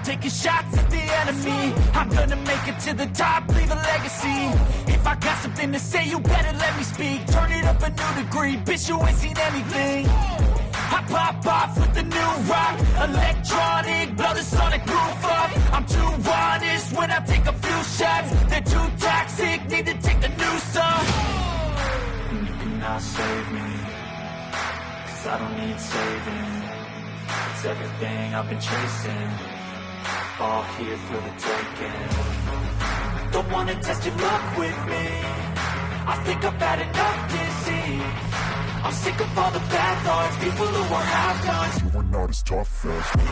taking shots at the enemy. I'm gonna make it to the top, leave a legacy. If I got something to say, you better let me speak. Turn it up a new degree, bitch, you ain't seen anything. I pop off with the new rock, electronic, blow the sonic roof up. I'm too honest when I take a few shots. They're too toxic, need to take the noose off. You cannot save me, 'cause I don't need saving. It's everything I've been chasing, all here for the taking. Don't wanna test your luck with me, I think I've had enough disease. I'm sick of all the bad thoughts, people who are half-nots. You are not as tough as me.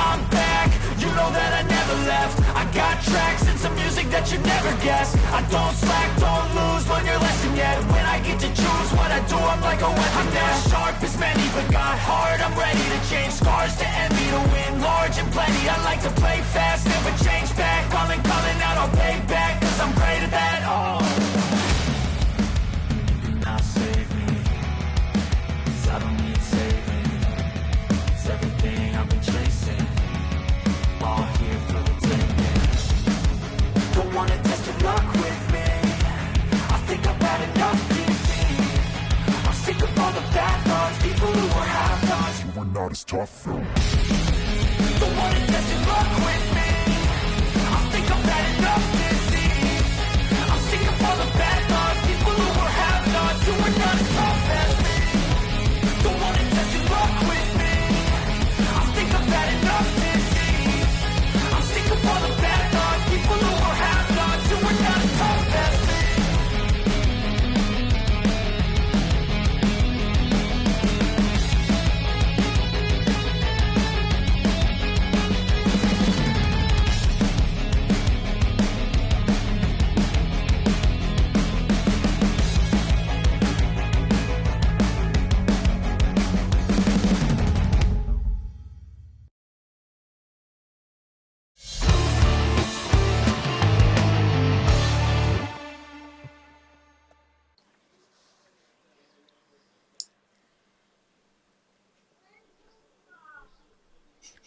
I'm back, you know that I never left. I got tracks and some music that you never guess. I don't slack, don't lose, learn your lesson yet. When I get to choose what I do, I'm like a weapon. I'm not sharp as many, but got hard, I'm ready to change. Scars to envy, to win large and plenty. I like to play fast, never change back. Calling out, I'll pay back, 'cause I'm great at that. Oh, you cannot save me, 'cause I don't need saving. It's everything I've been chasing, all here for the taking. Don't wanna test your luck with me, I think I've had enough defeat. I'm sick of all the bad thoughts, people who are half-nots. You are not as tough though. Don't wanna test your luck with me, I think I've had enough disease. I'm sick of all the bad thoughts, people who are half-nots. You are not as tough as me. Don't wanna test your luck with me, I think I've had enough disease. I'm sick of all the bad thoughts, people who are half-nots. You are not as tough as me.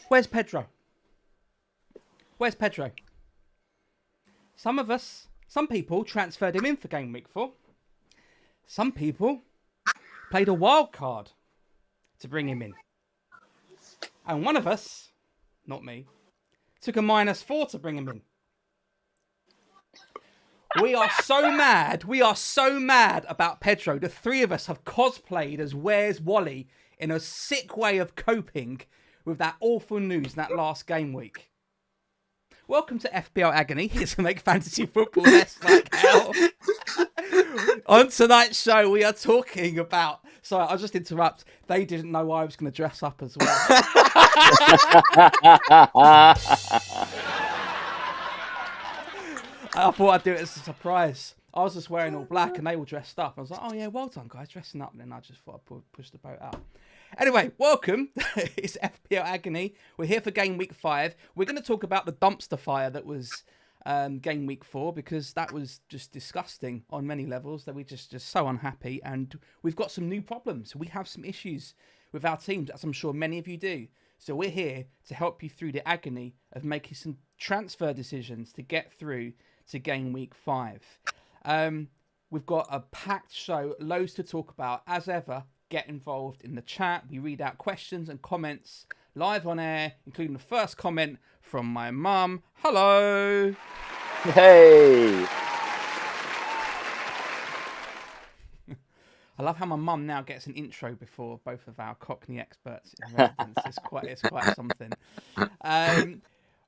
Where's Pedro? Where's Pedro? Some people transferred him in for Gameweek 4. Some people played a wild card to bring him in. And one of us, not me, took a -4 to bring him in. We are so mad. We are so mad about Pedro. The three of us have cosplayed as Where's Wally in a sick way of coping with that awful news in that last game week. Welcome to FPL Agony. Here to make fantasy football less like hell. On tonight's show, we are talking about... Sorry, I'll just interrupt. They didn't know I was going to dress up as well. I thought I'd do it as a surprise. I was just wearing all black and they all dressed up. I was like, oh yeah, well done guys, dressing up. And then I just thought I'd push the boat out. Anyway, welcome. It's FPL Agony. We're here for Game Week 5. We're going to talk about the dumpster fire that was Game Week 4, because that was just disgusting on many levels. That we're just so unhappy, and we've got some new problems. We have some issues with our teams, as I'm sure many of you do. So we're here to help you through the agony of making some transfer decisions to get through to Game Week 5. We've got a packed show, loads to talk about. As ever, get involved in the chat. We read out questions and comments live on air, including the first comment from my mum. Hello. Hey. I love how my mum now gets an intro before both of our Cockney experts in residence. It's quite something.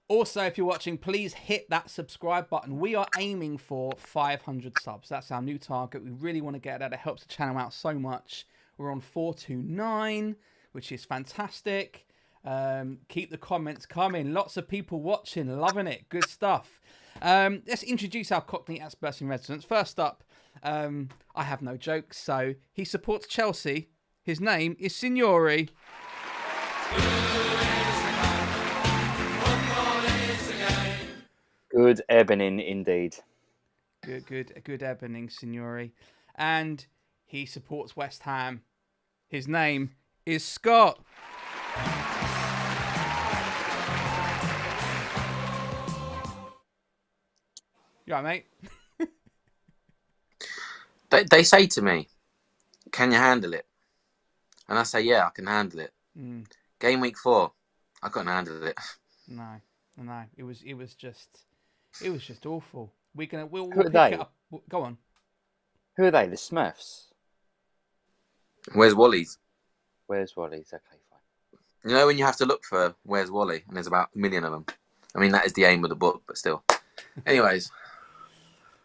Also, if you're watching, please hit that subscribe button. We are aiming for 500 subs. That's our new target. We really want to get that. It helps the channel out so much. We're on 429, which is fantastic. Keep the comments coming. Lots of people watching, loving it. Good stuff. Let's introduce our Cockney experts in residence. First up, I have no jokes. So he supports Chelsea. His name is Signore. Good ebony indeed. Good evening, Signore. And he supports West Ham. His name is Scott. You all right, mate? They say to me, "Can you handle it?" And I say, "Yeah, I can handle it." Game week 4, I couldn't handle it. No. It was just awful. We'll Who pick are they? it up. Go on. Who are they? The Smurfs? Where's Wally's? Where's Wally's? Okay, fine. You know when you have to look for Where's Wally, and there's about a million of them. I mean, that is the aim of the book, but still. Anyways.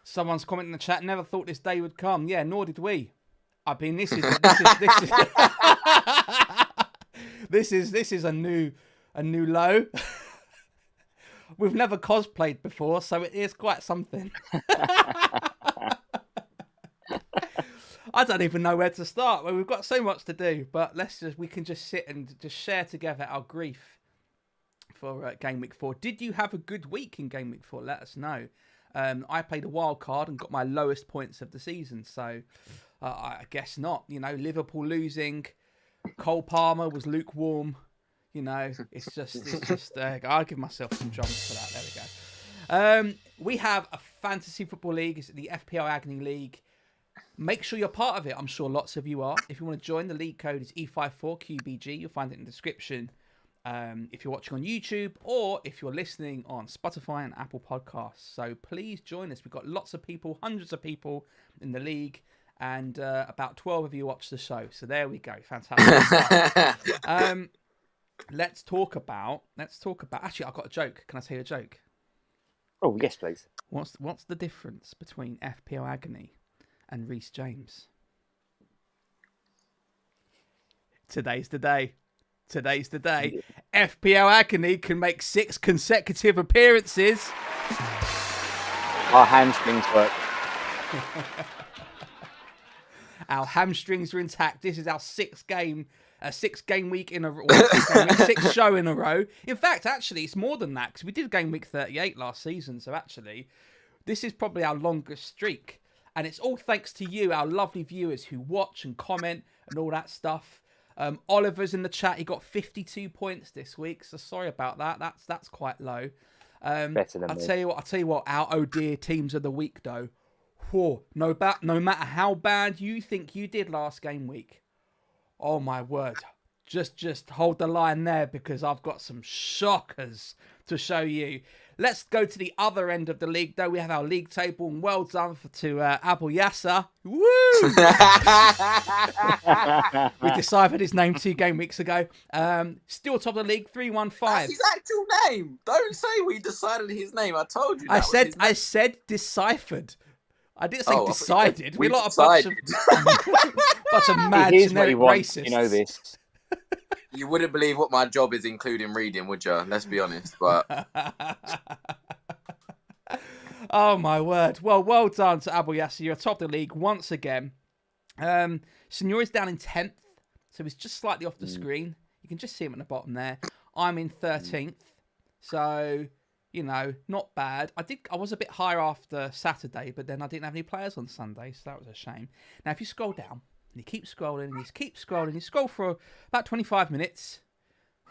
Someone's commenting in the chat. Never thought this day would come. Yeah, nor did we. I mean, this is a new low. We've never cosplayed before, so it is quite something. I don't even know where to start. Well, we've got so much to do, but we can just sit and just share together our grief for Game Week 4. Did you have a good week in Game Week 4? Let us know. I played a wild card and got my lowest points of the season, so I guess not. You know, Liverpool losing, Cole Palmer was lukewarm. You know, it's just. I'll give myself some jumps for that. There we go. We have a fantasy football league. It's the FPL Agony League. Make sure you're part of it. I'm sure lots of you are. If you want to join, the league code is E54QBG. You'll find it in the description. If you're watching on YouTube or if you're listening on Spotify and Apple Podcasts. So please join us. We've got lots of people, hundreds of people in the league, and about 12 of you watch the show. So there we go. Fantastic. Let's talk about. Actually, I've got a joke. Can I tell you a joke? Oh, yes, please. What's the difference between FPL Agony and Reece James? Today's the day. FPL Agony can make 6 consecutive appearances. Our hamstrings work. Our hamstrings are intact. This is our 6 game week in a row, 6 show in a row. In fact, actually, it's more than that because we did game week 38 last season. So actually, this is probably our longest streak. And it's all thanks to you, our lovely viewers who watch and comment and all that stuff. Oliver's in the chat. He got 52 points this week. So sorry about that. That's quite low. Better than I'll me. tell you what, our oh dear teams of the week though. Whoa, no matter how bad you think you did last game week. Oh my word. Just hold the line there because I've got some shockers to show you. Let's go to the other end of the league, though. We have our league table, and well done to Abu Yasser. Woo! We deciphered his name 2 game weeks ago. Still top of the league, 315. That's his actual name. Don't say we decided his name. I told you. I said deciphered. I didn't say decided. We We're not a bunch of mad generic racists. You know this. You wouldn't believe what my job is, including reading, would you? Let's be honest. But oh my word! Well done to Abu Yasser. You're atop the league once again. Signore's down in 10th, so he's just slightly off the screen. You can just see him at the bottom there. I'm in 13th, so you know, not bad. I was a bit higher after Saturday, but then I didn't have any players on Sunday, so that was a shame. Now, if you scroll down. And you keep scrolling, and you keep scrolling. You scroll for about 25 minutes,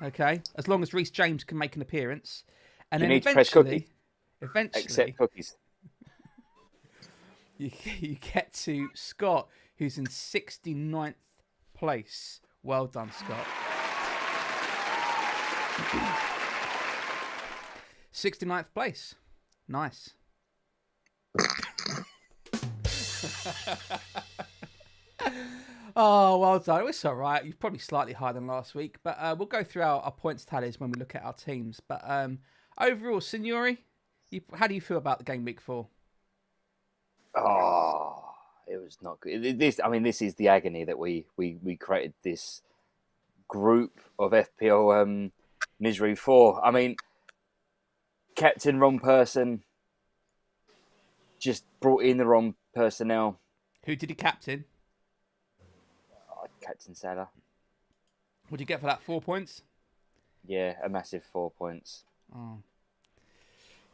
okay? As long as Reece James can make an appearance. And then eventually... Except cookies. You get to Scott, who's in 69th place. Well done, Scott. 69th place. Nice. Oh, well done. It's all right. You're probably slightly higher than last week, but we'll go through our points tallies when we look at our teams. But overall, Signore, how do you feel about the game week 4? Oh, it was not good. This is the agony that we created this group of FPL misery for. I mean, captain wrong person, just brought in the wrong personnel. Who did he captain? Captain Salah. What did you get for that? 4 points? Yeah, a massive 4 points. Oh.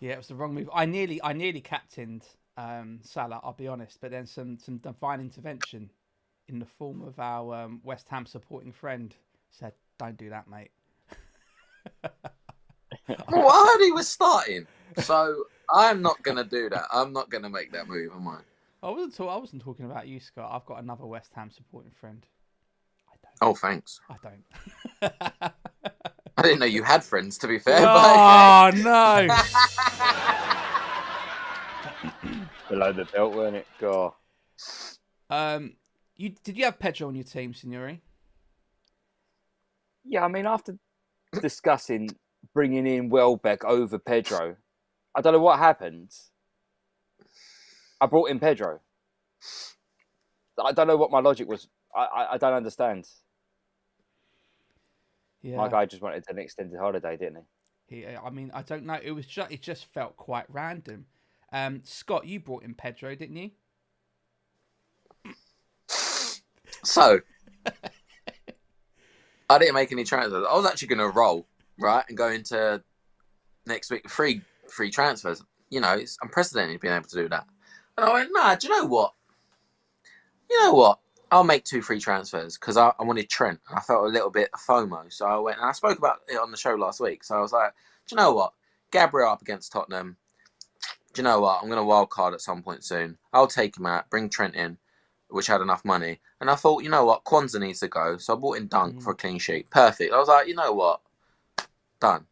Yeah, it was the wrong move. I nearly captained Salah, I'll be honest, but then some divine intervention in the form of our West Ham supporting friend said, "Don't do that, mate." Well, I heard he was starting, so I'm not gonna do that. I'm not gonna make that move, am I? I wasn't talking about you, Scott. I've got another West Ham supporting friend. Oh, thanks. I don't. I didn't know you had friends, to be fair. Oh, no. Below the belt, weren't it? God. Did you have Pedro on your team, Signore? Yeah, I mean, after discussing bringing in Welbeck over Pedro, I don't know what happened. I brought in Pedro. I don't know what my logic was. I don't understand. Yeah. My guy just wanted an extended holiday, didn't he? I mean, I don't know. It just felt quite random. Scott, you brought in Pedro, didn't you? So, I didn't make any transfers. I was actually going to roll, right, and go into next week free transfers. You know, it's unprecedented being able to do that. And I went, nah, do you know what? I'll make 2 free transfers because I wanted Trent. I felt a little bit of FOMO. So I went, and I spoke about it on the show last week. So I was like, do you know what? Gabriel up against Tottenham. Do you know what? I'm going to wild card at some point soon. I'll take him out, bring Trent in, which had enough money. And I thought, you know what? Kwanzaa needs to go. So I bought in Dunk for a clean sheet. Perfect. I was like, you know what? Done.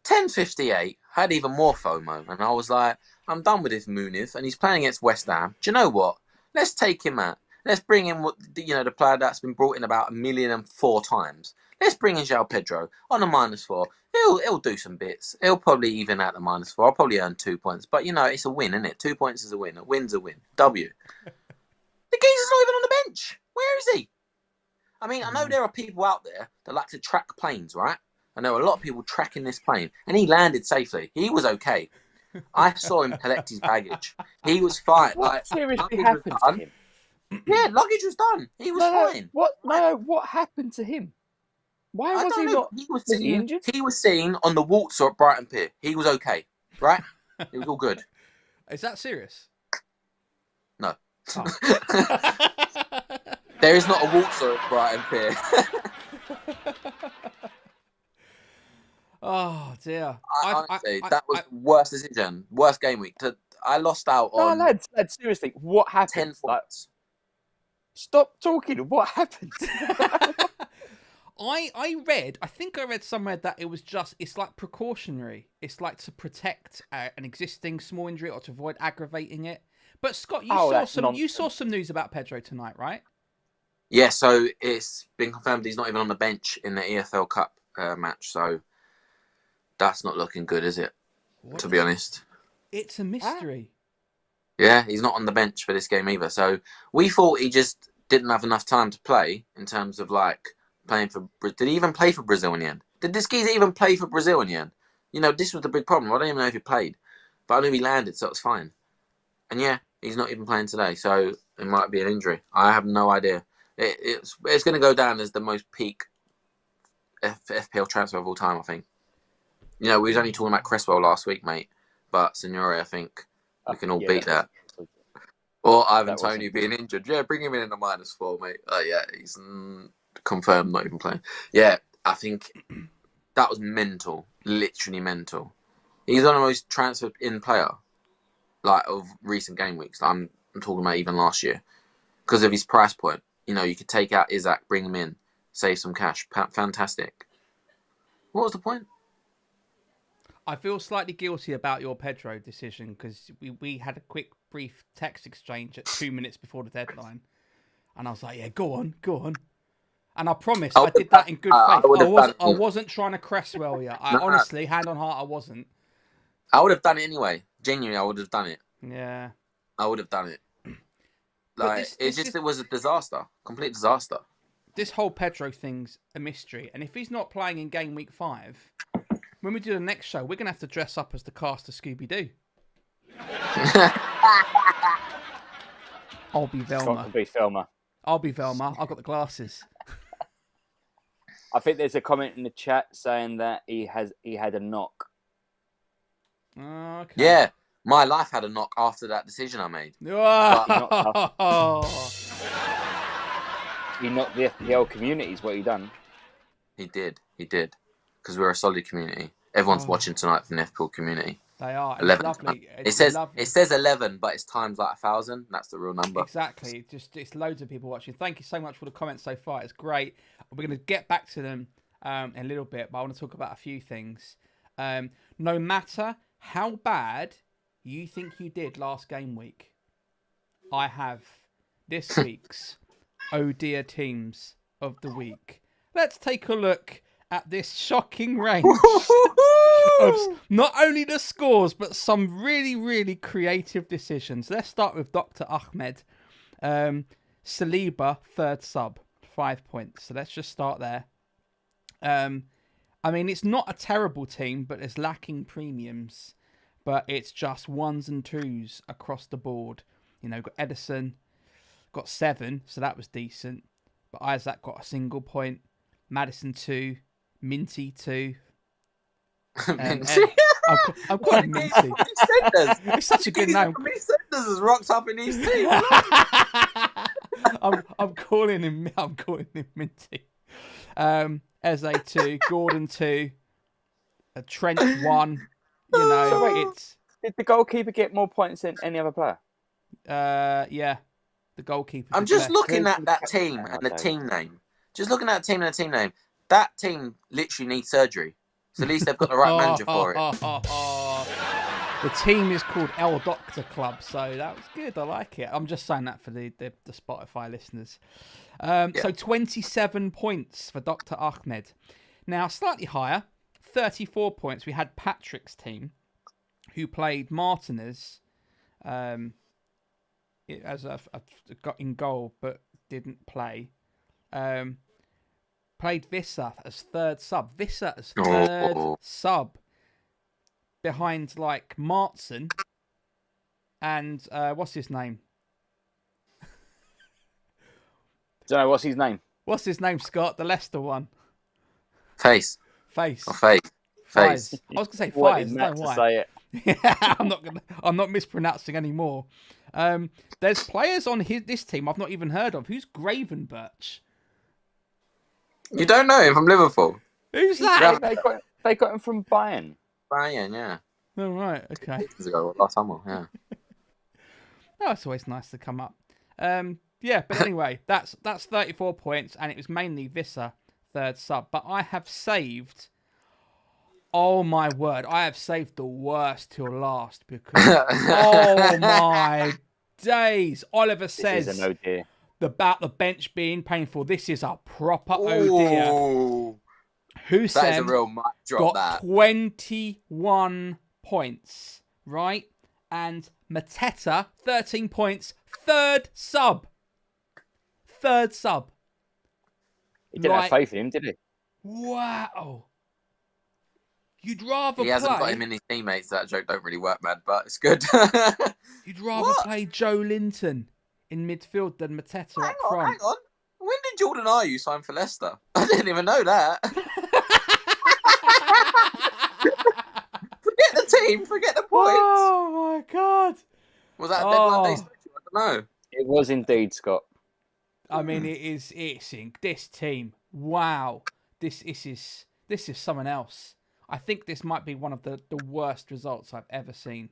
10:58. I had even more FOMO. And I was like, I'm done with this Muniz. And he's playing against West Ham. Do you know what? Let's take him out. Let's bring in the player that's been brought in about 1,000,004 times. Let's bring in João Pedro on a -4. He'll do some bits. He'll probably even out the -4. I'll probably earn 2 points. But, you know, it's a win, isn't it? 2 points is a win. A win's a win. W. The geezer's not even on the bench. Where is he? I mean, I know there are people out there that like to track planes, right? I know a lot of people tracking this plane. And he landed safely. He was okay. I saw him collect his baggage. He was fine. What seriously happened to him? Yeah, luggage was done. He was fine. What happened to him? Why was he not? Was he injured? He was seen on the Waltzer at Brighton Pier. He was okay, right? It was all good. Is that serious? No. Oh. There is not a Waltzer at Brighton Pier. Oh dear! Honestly, that was the worst decision, worst game week. I lost out on. No, lads, seriously, what happened? 10 points. Stop talking. What happened? I think I read somewhere that it's like precautionary. It's like to protect an existing small injury or to avoid aggravating it. But Scott, you saw some news about Pedro tonight, right? Yeah, so it's been confirmed he's not even on the bench in the EFL Cup match. So that's not looking good, is it? To be honest, it's a mystery. Yeah, he's not on the bench for this game either. So we thought he just didn't have enough time to play in terms of like playing for. Did he even play for Brazil in the end? Did this geezer even play for Brazil in the end? You know, this was the big problem. I don't even know if he played, but I knew he landed, so it's fine. And yeah, he's not even playing today, so it might be an injury. I have no idea. It's going to go down as the most peak FPL transfer of all time, I think. You know, we was only talking about Cresswell last week, mate, but Signore, I think we can all beat that. Or Ivan Toney being injured. Yeah, bring him in the -4, mate. Yeah, he's confirmed not even playing. Yeah, I think that was mental. Literally mental. He's the most transferred in player like of recent game weeks. I'm talking about even last year. Because of his price point. You know, you could take out Isaac, bring him in, save some cash. Fantastic. What was the point? I feel slightly guilty about your Pedro decision because we had a quick, brief text exchange at 2 minutes before the deadline. And I was like, yeah, go on. And I promise I did that in good faith. I wasn't trying to Cresswell you. Honestly, hand on heart, I wasn't. I would have done it anyway. Genuinely, I would have done it. Yeah. I would have done it. Like, it was a disaster. Complete disaster. This whole Pedro thing's a mystery. And if he's not playing in game week 5... when we do the next show, we're going to have to dress up as the cast of Scooby-Doo. I'll be Scott Velma. can be Thelma. I'll be Velma. I've got the glasses. I think there's a comment in the chat saying that he had a knock. Okay. Yeah, my life had a knock after that decision I made. Oh. He knocked the FPL community is what he done. He did. Because we're a solid community. Everyone's watching tonight from the FPL community. They are. It's 11. lovely. It says 11, but it's times like 1,000. That's the real number. Exactly. It's loads of people watching. Thank you so much for the comments so far. It's great. We're going to get back to them in a little bit, but I want to talk about a few things. No matter how bad you think you did last game week, I have this week's Oh Dear Teams of the Week. Let's take a look at this shocking range of not only the scores, but some really, really creative decisions. Let's start with Dr. Ahmed. Saliba, third sub, 5 points. So let's just start there. I mean, it's not a terrible team, but it's lacking premiums. But it's just ones and twos across the board. You know, got Edison, got 7, so that was decent. But Isaac got a single point. Madison 2, Minty 2. Minty? I'm calling Minty. It's such a good name. Senders has rocked up in these teams. I'm calling him Minty. Eze 2, Gordon 2, Trent 1. You know, So wait, did the goalkeeper get more points than any other player? Yeah, the goalkeeper. I'm just looking at that team and the team name. Just looking at the team and the team name. That team literally needs surgery. So at least they've got the right manager for it. The team is called El Doctor Club, so that was good. I like it. I'm just saying that for the Spotify listeners. So 27 points for Dr. Ahmed. Now, slightly higher, 34 points. We had Patrick's team, who played Martinez as got in goal, but didn't play. Played Vissa as third sub. Vissa as third sub. Behind, like, Martson and, what's his name? Don't know, what's his name? What's his name, Scott? The Leicester one. Face. Face. Or Face. Face. I was going to say Fies. I don't know why. Say it. I'm not mispronouncing anymore. There's players on this team I've not even heard of. Who's Gravenberch? You don't know him from Liverpool? Who's that? They got him from Bayern. Bayern, yeah. Oh, right. Okay. Last summer, yeah. Oh, it's always nice to come up. Yeah, but anyway, that's 34 points, and it was mainly Vissa, third sub. But I have saved... Oh, my word. I have saved the worst till last because... oh, my days. Oliver says... This is an oh dear. About the bench being painful. This is a proper oh dear. Who that is a real mic drop, got 21 points, right? And Mateta, 13 points, third sub. Third sub. He didn't have faith in him, did he? Wow. You'd rather He hasn't got him in his teammates. That joke don't really work, man, but it's good. You'd rather play Joe Linton in midfield than Mateta up front. Hang on. When did Jordan Ayew sign for Leicester? I didn't even know that. Forget the team. Forget the points. Oh, my God. Was that a deadline day special? I don't know. It was indeed, Scott. I mean, it's this team. Wow. This is someone else. I think this might be one of the worst results I've ever seen.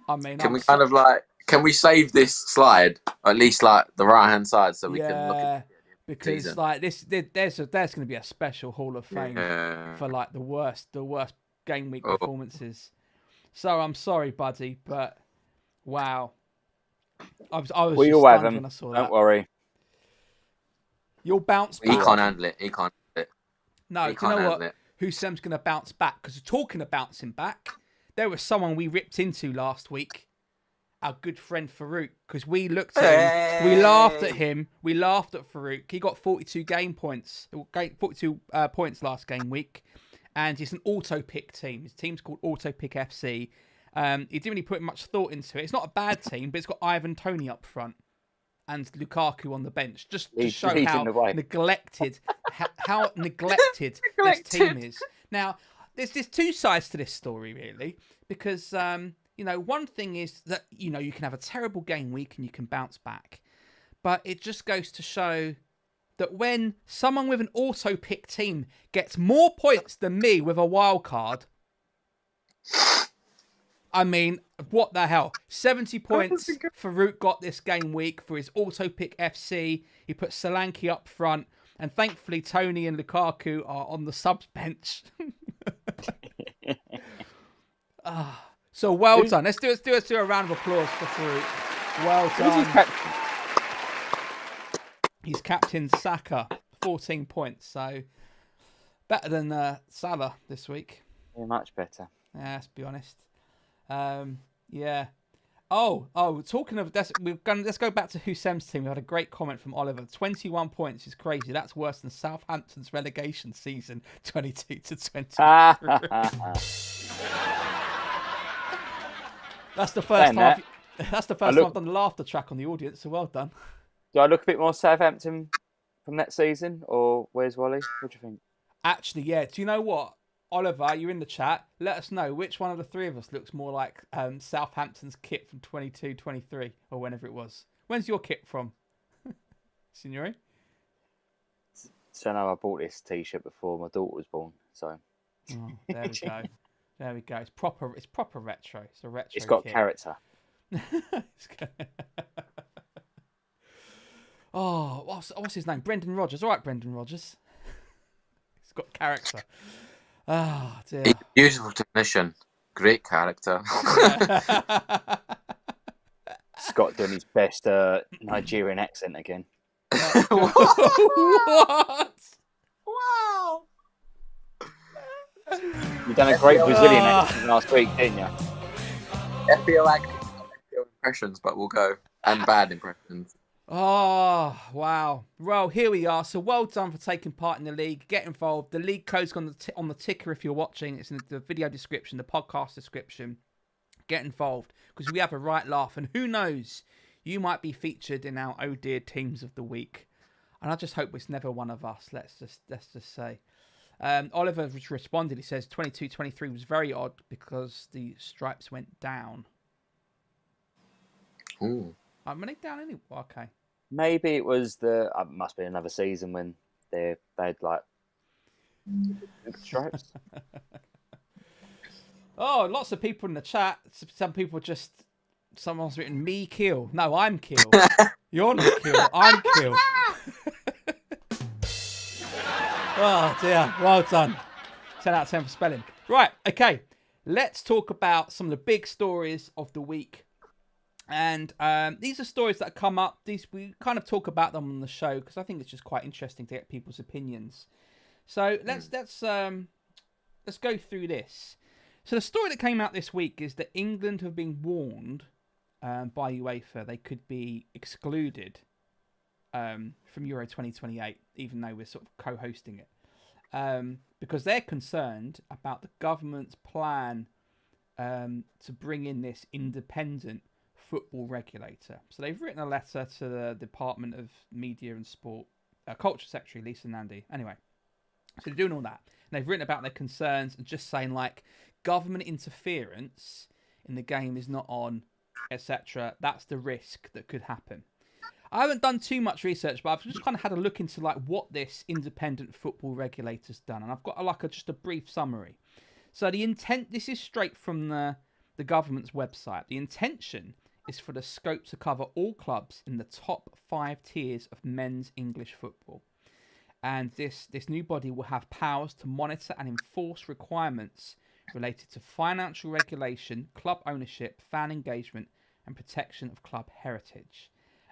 I mean, can we save this slide, or at least like the right hand side, so we can look at because season. Like this, there's going to be a special Hall of Fame for like the worst game week performances. So I'm sorry, buddy, but wow, I was we just all have stunned them. when I saw Don't that. worry. You'll bounce back. He can't handle it. He can't handle it. No, He do you know can't what? handle it. Husam's going to bounce back because talking of bouncing back, there was someone we ripped into last week. Our good friend Farouk, because we looked at him, we laughed at him, we laughed at Farouk. He got 42 points last game week, and it's an auto pick team. His team's called Auto Pick FC, He didn't really put much thought into it. It's not a bad team, but it's got Ivan Toney up front and Lukaku on the bench, just to show how neglected, how neglected this team is. Now, there's two sides to this story, really, because one thing is that you can have a terrible game week and you can bounce back, but it just goes to show that when someone with an auto pick team gets more points than me with a wild card, I mean, what the hell? 70 points Farouk got this game week for his auto pick FC. He put Solanke up front, and thankfully Tony and Lukaku are on the subs bench. So well done. Let's do a round of applause for Farouk. Well done. He's captain Saka, 14 points. So better than Salah this week. Yeah, much better. Yeah, let's be honest. Yeah. Oh, talking of this, let's go back to Husem's team. We had a great comment from Oliver. 21 points is crazy. That's worse than Southampton's relegation season, 22 to 23. That's the first time. That's the first time I've done the laughter track on the audience. So well done. Do I look a bit more Southampton from that season, or where's Wally? What do you think? Actually, yeah. Do you know what, Oliver? You're in the chat. Let us know which one of the three of us looks more like Southampton's kit from 22-23 or whenever it was. When's your kit from, Signore? So now I bought this T-shirt before my daughter was born. So there we go. There we go. It's proper retro. It's a retro. It's got kit. character. Oh, what's his name? Brendan Rodgers. All right, Brendan Rodgers. He's got character. Oh, dear. Beautiful technician. Great character. Scott doing his best Nigerian accent again. What? Wow. You've done a great Brazilian accent last week, didn't you? FPL Agony. Impressions, but we'll go. And bad impressions. Oh, wow. Well, here we are. So well done for taking part in the league. Get involved. The league code's on the ticker if you're watching. It's in the video description, the podcast description. Get involved because we have a right laugh. And who knows, you might be featured in our Oh Dear Teams of the Week. And I just hope it's never one of us. Let's just say. Oliver responded. He says 22-23 was very odd because the stripes went down. Ooh. Went they down anyway? Okay. Maybe it was must be another season when they'd like stripes. Oh, lots of people in the chat. Some people someone's written me kill. No, I'm kill. You're not kill. I'm kill. Oh dear. Well done. 10 out of 10 for spelling. Right. Okay. Let's talk about some of the big stories of the week. And these are stories that come up. We kind of talk about them on the show because I think it's just quite interesting to get people's opinions. So let's go through this. So the story that came out this week is that England have been warned by UEFA they could be excluded from Euro 2028, even though we're sort of co-hosting it, because they're concerned about the government's plan to bring in this independent football regulator. So they've written a letter to the Department of Media and Sport, Culture Secretary Lisa Nandy. Anyway, so they're doing all that. And they've written about their concerns and just saying like government interference in the game is not on, etc. That's the risk that could happen. I haven't done too much research, but I've just kind of had a look into like what this independent football regulator's done, and I've got just a brief summary. So the intent, this is straight from the government's website. The intention is for the scope to cover all clubs in the top 5 tiers of men's English football. And this new body will have powers to monitor and enforce requirements related to financial regulation, club ownership, fan engagement, and protection of club heritage.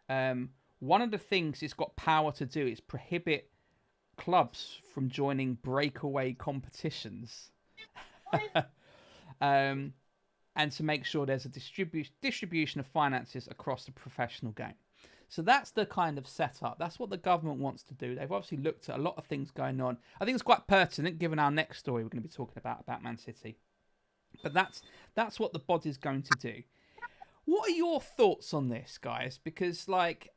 One of the things it's got power to do is prohibit clubs from joining breakaway competitions. And to make sure there's a distribution of finances across the professional game. So that's the kind of setup. That's what the government wants to do. They've obviously looked at a lot of things going on. I think it's quite pertinent, given our next story we're going to be talking about Man City. But that's what the body's going to do. What are your thoughts on this, guys? Because, like,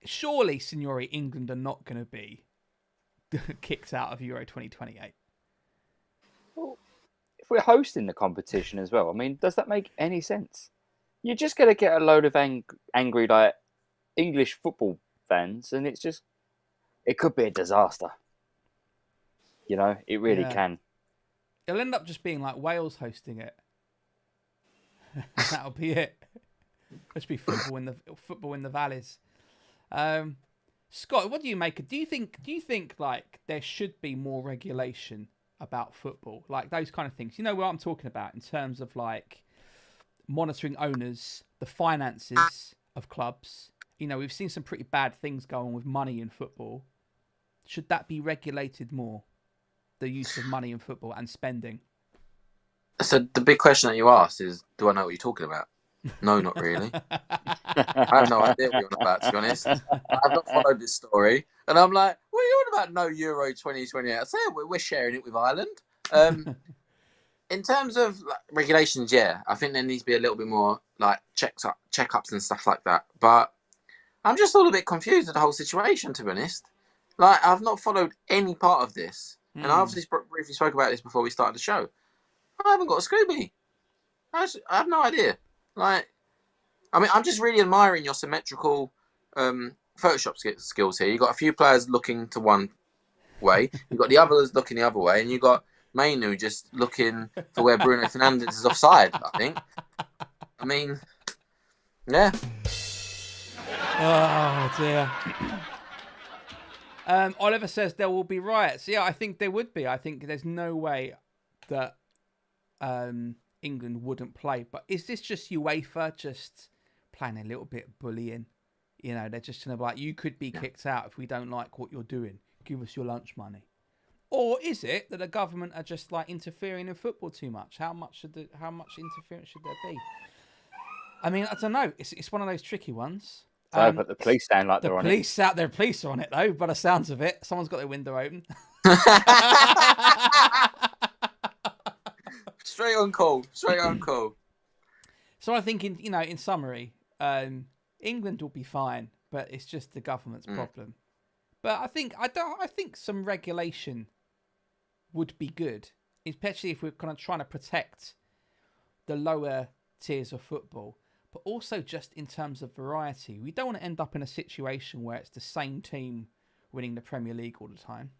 surely, Signore, England are not going to be kicked out of Euro 2028. Well, if we're hosting the competition as well, I mean, does that make any sense? You're just going to get a load of angry, like, English football fans, and it could be a disaster. You know, it really can. It'll end up just being like Wales hosting it. That'll be it. Just be football in the valleys. Scott, what do you make of? Do you think like there should be more regulation about football, like those kind of things? You know what I'm talking about in terms of like monitoring owners, the finances of clubs. You know, we've seen some pretty bad things go on with money in football. Should that be regulated more? The use of money in football and spending. So the big question that you asked is, do I know what you're talking about? No, not really. I have no idea what you're on about, to be honest. I've not followed this story. And I'm like, what are you on about? No Euro 2028. I say we're sharing it with Ireland. In terms of like, regulations, yeah, I think there needs to be a little bit more like checkups and stuff like that. But I'm just all a bit confused with the whole situation, to be honest. Like, I've not followed any part of this. And I obviously briefly spoke about this before we started the show. I haven't got a Scooby. I have no idea. Like, I mean, I'm just really admiring your symmetrical Photoshop skills here. You've got a few players looking to one way. You've got the others looking the other way. And you've got Mainu just looking for where Bruno Fernandes is offside, I think. I mean, yeah. Oh, dear. Oliver says there will be riots. Yeah, I think there would be. I think there's no way that England wouldn't play. But is this just UEFA just playing a little bit of bullying? You know, they're just going to be like, you could be kicked out if we don't like what you're doing. Give us your lunch money. Or is it that the government are just like interfering in football too much? How much interference should there be? I mean, I don't know. It's one of those tricky ones. But the police sound like they're on it. The police are on it though, by the sounds of it. Someone's got their window open. Straight on call. So I think, in summary, England will be fine, but it's just the government's problem. But I think some regulation would be good, especially if we're kind of trying to protect the lower tiers of football. But also just in terms of variety, we don't want to end up in a situation where it's the same team winning the Premier League all the time.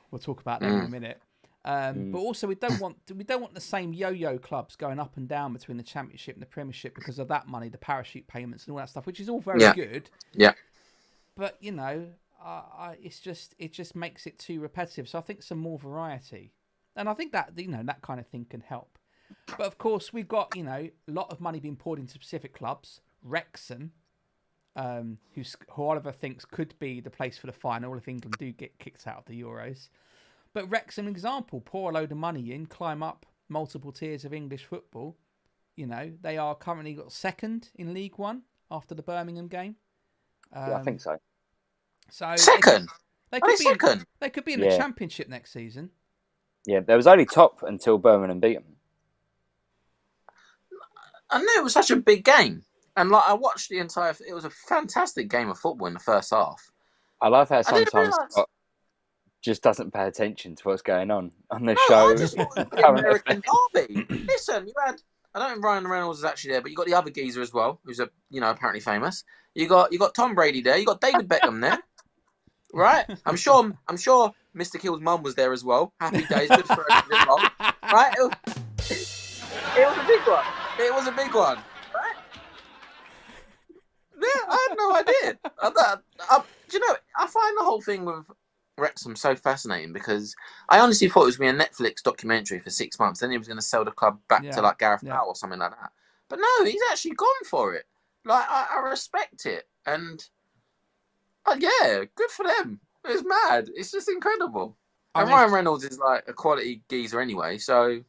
We'll talk about that in a minute. But also we don't want the same yo-yo clubs going up and down between the Championship and the Premiership because of that money, the parachute payments and all that stuff, which is all very good. Yeah. But it just makes it too repetitive. So I think some more variety, and I think that that kind of thing can help. But of course, we've got a lot of money being poured into specific clubs. Wrexham, who Oliver thinks could be the place for the final if England do get kicked out of the Euros. But Wrexham, example, pour a load of money in, climb up multiple tiers of English football. They are currently got second in League One after the Birmingham game. Yeah, I think so. So second. They could be in the Championship next season. Yeah, there was only top until Birmingham beat them. I knew it was such a big game. And I watched the entire... It was a fantastic game of football in the first half. I love how sometimes Scott just doesn't pay attention to what's going on the show. I just thought it was the American derby. Listen, you had... I don't think Ryan Reynolds is actually there, but you got the other geezer as well, who's apparently famous. You got Tom Brady there. You got David Beckham there, right? I'm sure Mr. Kill's mum was there as well. Happy days, good for her involved, right? It was a big one. It was a big one, right? Yeah, I had no idea. I find the whole thing with Wrexham so fascinating because I honestly thought it was going to be a Netflix documentary for 6 months. Then he was going to sell the club back to like Gareth Bale or something like that. But no, he's actually gone for it. Like I respect it, and good for them. It's mad. It's just incredible. And Ryan Reynolds is like a quality geezer anyway. So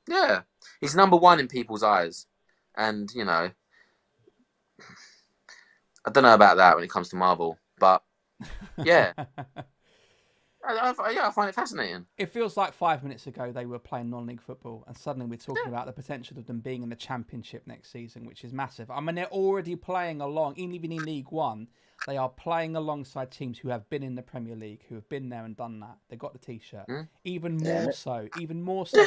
yeah, he's number one in people's eyes, and I don't know about that when it comes to Marvel, but yeah. I find it fascinating. It feels like 5 minutes ago they were playing non-league football, and suddenly we're talking about the potential of them being in the Championship next season, which is massive. I mean, they're already playing along, even in League One. They are playing alongside teams who have been in the Premier League, who have been there and done that. They got the T-shirt. Even more so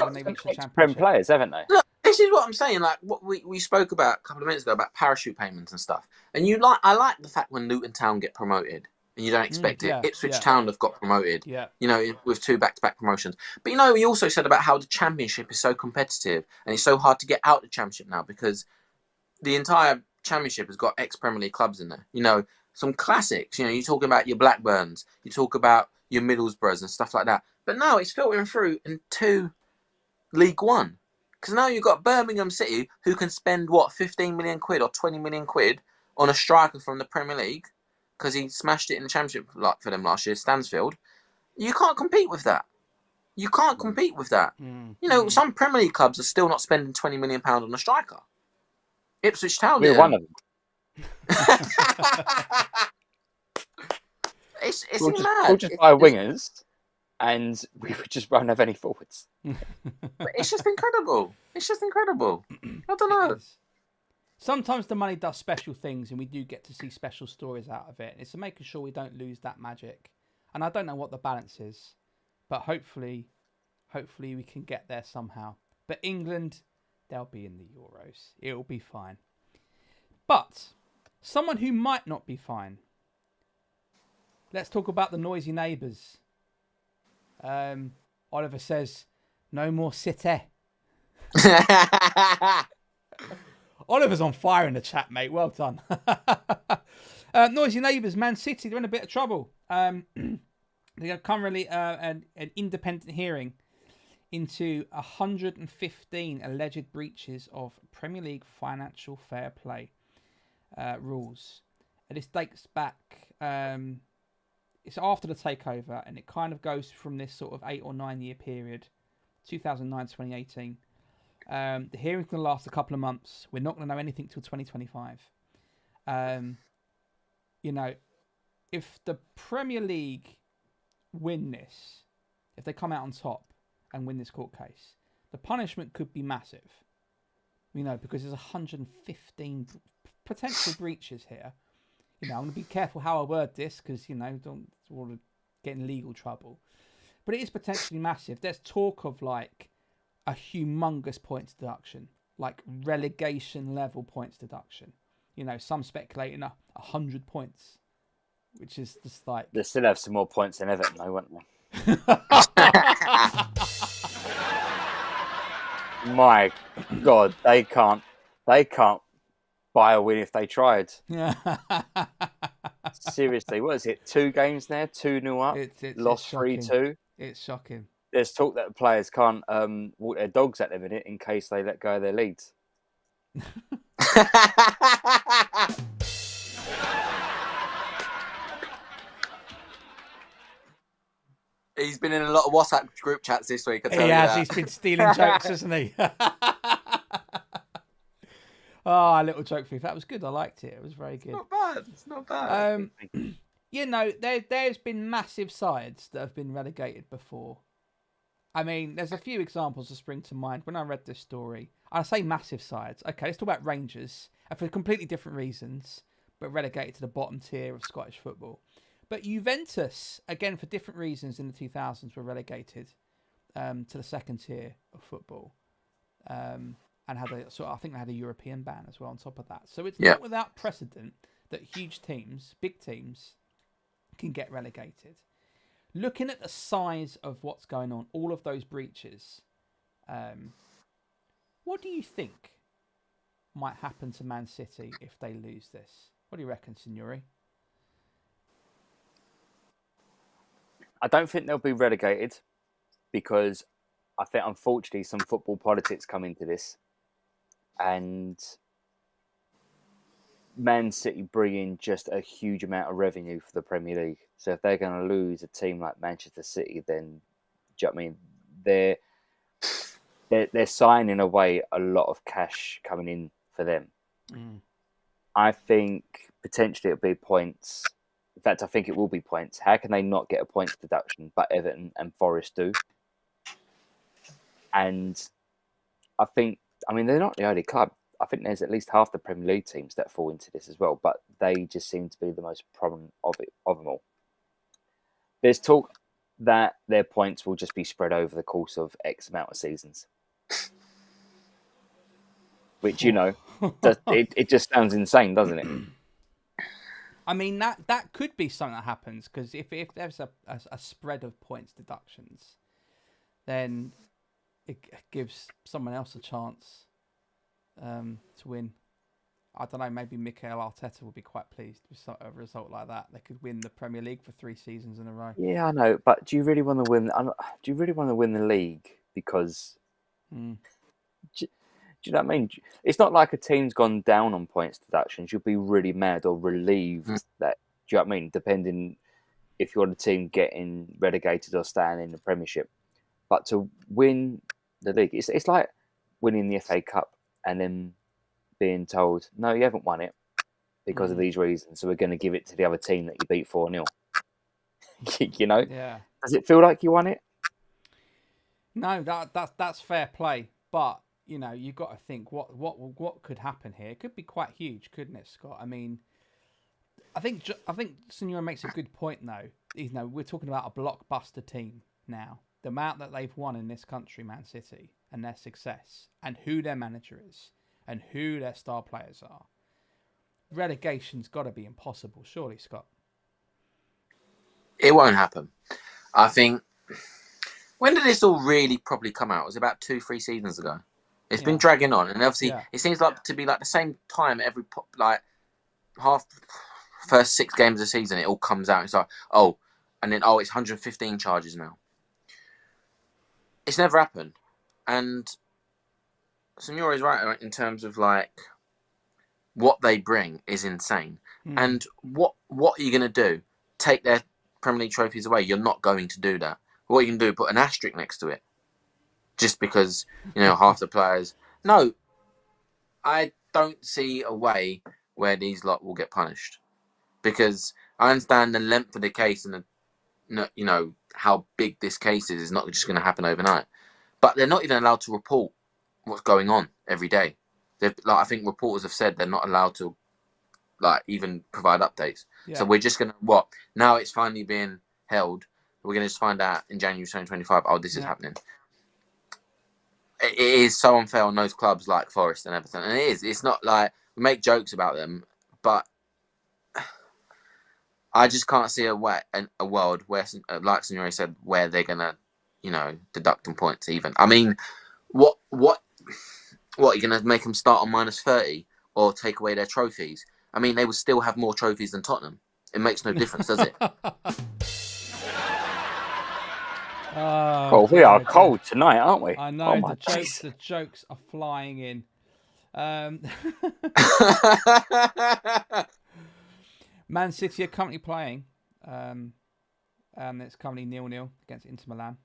when they reach the Prem Championship. players, haven't they? Look, this is what I'm saying. Like what we spoke about a couple of minutes ago about parachute payments and stuff. And I like the fact when Luton Town get promoted and you don't expect it. Ipswich Town have got promoted. Yeah. You know, with 2 back-to-back promotions. But you know, we also said about how the Championship is so competitive and it's so hard to get out the Championship now because the entire Championship has got ex-Premier League clubs in there. You know, some classics. You know, you're talking about your Blackburns, you talk about your Middlesbroughs and stuff like that. But no, it's filtering through into League One. Because now you've got Birmingham City who can spend, 15 million quid or 20 million quid on a striker from the Premier League because he smashed it in the Championship for them last year, Stansfield. You can't compete with that. You can't compete with that. You know, some Premier League clubs are still not spending £20 million on a striker. Ipswich Town We're one of them. It's We'll mad. just buy wingers, and we won't have any forwards. But it's just incredible. It's just incredible. I don't know. Sometimes the money does special things, and we do get to see special stories out of it. It's making sure we don't lose that magic. And I don't know what the balance is, but hopefully we can get there somehow. But England, they'll be in the Euros. It'll be fine. But someone who might not be fine. Let's talk about the noisy neighbours. Oliver says, no more City. Oliver's on fire in the chat, mate. Well done. Noisy neighbours, Man City, they're in a bit of trouble. They are currently an independent hearing into 115 alleged breaches of Premier League financial fair play rules. And this dates back, it's after the takeover, and it kind of goes from this sort of 8 or 9 year period, 2009 to 2018. The hearing's going to last a couple of months. We're not going to know anything till 2025. You know, if the Premier League win this, if they come out on top and win this court case, the punishment could be massive. You know, because there's 115 potential breaches here. You know, I'm going to be careful how I word this because, you know, don't want to get in legal trouble. But it is potentially massive. There's talk of like a humongous points deduction, like relegation level points deduction. You know, some speculating 100 points, which is just like... They still have some more points than Everton, though, won't they? My God, they can't buy a win if they tried. Seriously, what is it? 2 games now, 2-0 up, lost 3-2. It's shocking. There's talk that the players can't walk their dogs at the minute in case they let go of their leads. He's been in a lot of WhatsApp group chats this week. He has. He's been stealing jokes, hasn't he? Oh, a little joke for you. That was good. I liked it. It was very good. It's not bad. You know, there's been massive sides that have been relegated before. I mean, there's a few examples that spring to mind when I read this story. I say massive sides. Okay, let's talk about Rangers, and for completely different reasons, but relegated to the bottom tier of Scottish football. But Juventus, again, for different reasons in the 2000s, were relegated to the second tier of football. And had I think they had a European ban as well on top of that. So it's not without precedent that huge teams, big teams, can get relegated. Looking at the size of what's going on, all of those breaches, what do you think might happen to Man City if they lose this? What do you reckon, Signore? I don't think they'll be relegated because I think, unfortunately, some football politics come into this. And Man City bring in just a huge amount of revenue for the Premier League. So if they're going to lose a team like Manchester City, then, do you know what I mean? They're signing away a lot of cash coming in for them. I think potentially it'll be points. In fact, I think it will be points. How can they not get a points deduction, but Everton and Forest do? And I mean, they're not the only club. I think there's at least half the Premier League teams that fall into this as well, but they just seem to be the most prominent of them all. There's talk that their points will just be spread over the course of X amount of seasons. Which, it just sounds insane, doesn't it? I mean, that could be something that happens, because if there's a spread of points deductions, then it gives someone else a chance to win. I don't know, maybe Mikel Arteta will be quite pleased with a result like that. They could win the Premier League for 3 seasons in a row. Yeah, I know, but do you really want to win? Do you really want to win the league? Because do you know what I mean? It's not like a team's gone down on points deductions. You'll be really mad or relieved that. Do you know what I mean? Depending if you're the team getting relegated or staying in the Premiership, but to win the league, it's like winning the FA Cup and then being told, no, you haven't won it because of these reasons, so we're going to give it to the other team that you beat 4-0. Yeah. Does it feel like you won it? No, that's fair play, but you've got to think what could happen here. It could be quite huge, couldn't it, Scott? I mean, I think Signore makes a good point though. We're talking about a blockbuster team now. The amount that they've won in this country, Man City, and their success, and who their manager is, and who their star players are. Relegation's got to be impossible, surely, Scott. It won't happen. I think. When did this all really probably come out? It was about 2-3 seasons ago. It's been dragging on, and obviously it seems to be like the same time every first 6 games of the season. It all comes out. It's like and then it's 115 charges now. It's never happened, and Signore is right in terms of what they bring is insane. And what are you going to do? Take their Premier League trophies away? You're not going to do that. What you can do, put an asterisk next to it. Just because, half the players... No, I don't see a way where these lot will get punished. Because I understand the length of the case and how big this case is not just going to happen overnight. But they're not even allowed to report what's going on every day. I think reporters have said they're not allowed to even provide updates. Yeah. So we're just going to... Now it's finally being held. We're going to just find out in January 2025, this is happening. It is so unfair on those clubs like Forest and Everton. And it is. It's not like we make jokes about them, but I just can't see a world where, like Signore said, where they're going to, deduct them points even. I mean, what are you going to make them start on -30 or take away their trophies? I mean, they will still have more trophies than Tottenham. It makes no difference, does it? We are cold tonight, aren't we? I know, the jokes are flying in. Man City are currently playing. And it's currently 0-0 against Inter Milan.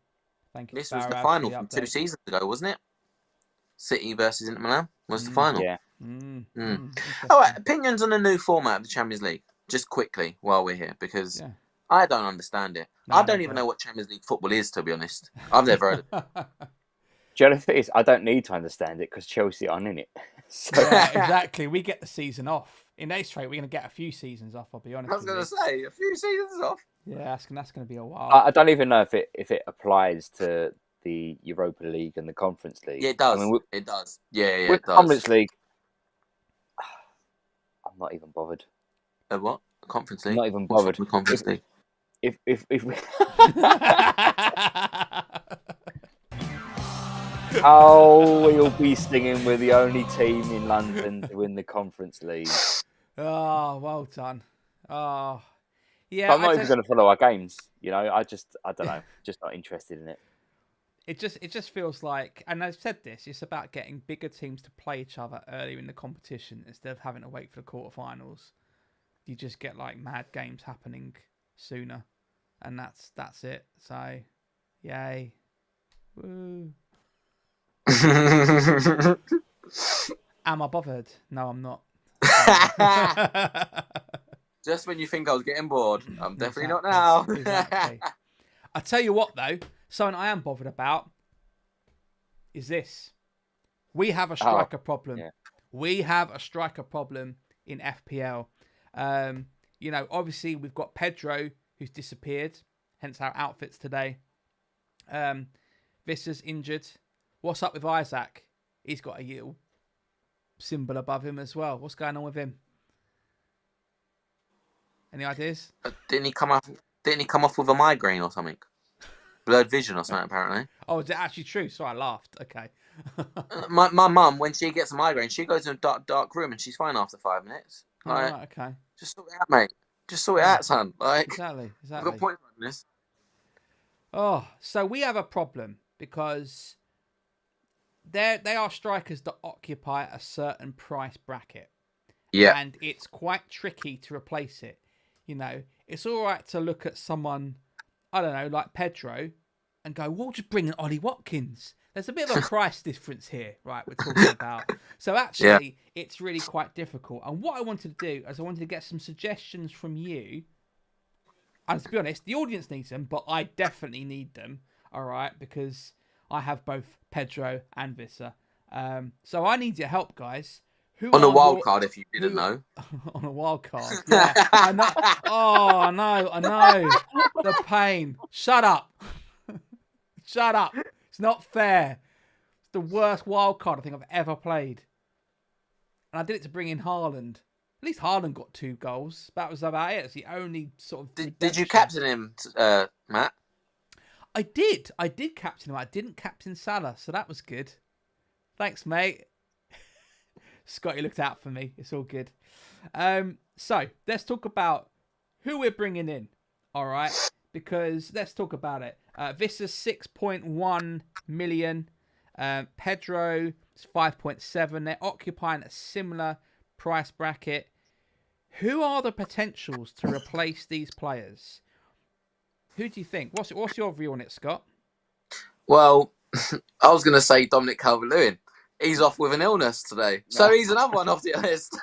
Thank you. This was the final from 2 seasons ago, wasn't it? City versus Inter Milan was the final. Yeah. All right, opinions on the new format of the Champions League, just quickly while we're here, because I don't understand it. I don't even know what Champions League football is, to be honest. I've never heard of it. Do you know what it is? I don't need to understand it because Chelsea aren't in it. So... Yeah, exactly. We get the season off. In this rate, we're going to get a few seasons off, I'll be honest. I was going to say, a few seasons off. Yeah, that's going to be a while. I don't even know if it applies to the Europa League and the Conference League. Yeah, it does. I mean, it does. Yeah, with it does. Conference League, I'm not even bothered. What? Conference League? I'm not even bothered. With Conference League? If we... we'll be singing we're the only team in London to win the Conference League. Oh, well done. Oh, yeah. But I'm not even going to follow our games. I don't know. Just not interested in it. It just feels like, and I've said this, it's about getting bigger teams to play each other earlier in the competition instead of having to wait for the quarterfinals. You just get mad games happening sooner, and that's it. So, yay, woo. Am I bothered? No, I'm not. Just when you think I was getting bored, I'm definitely not now. Exactly. I tell you what, though, something I am bothered about is this. We have a striker problem. Yeah. We have a striker problem in FPL. Obviously we've got Pedro who's disappeared, hence our outfits today. Visser's injured. What's up with Isaac? He's got a little symbol above him as well. What's going on with him? Any ideas? Didn't he come off with a migraine or something? Blurred vision or something, apparently. Oh, is it actually true? So I laughed. Okay. My mum, when she gets a migraine, she goes in a dark room and she's fine after 5 minutes. Like, right, okay. just sort it out, mate. Just sort it out, son. Like, Exactly. I've got points on this. Oh, so we have a problem because they are strikers that occupy a certain price bracket. Yeah. And it's quite tricky to replace it. It's all right to look at someone, I don't know, like Pedro, and go, we'll just bring in Ollie Watkins. There's a bit of a price difference here, right, we're talking about. So actually, it's really quite difficult. And what I wanted to do is I wanted to get some suggestions from you. And to be honest, the audience needs them, but I definitely need them, all right, because I have both Pedro and Visser. So I need your help, guys. On a wild card, if you didn't know. On a wild card, yeah. I know. Oh, I know. The pain. Shut up. Shut up. It's not fair. It's the worst wild card I think I've ever played. And I did it to bring in Haaland. At least Haaland got 2 goals. That was about it. It's the only sort of... Did you captain him, Matt? I did. I did captain him. I didn't captain Salah, so that was good. Thanks, mate. Scotty looked out for me. It's all good. So let's talk about who we're bringing in. All right, because let's talk about it. Visser's 6.1 million. Pedro is 5.7. They're occupying a similar price bracket. Who are the potentials to replace these players? Who do you think? What's your view on it, Scott? Well, I was going to say Dominic Calvert-Lewin. He's off with an illness today. So he's another one off the list.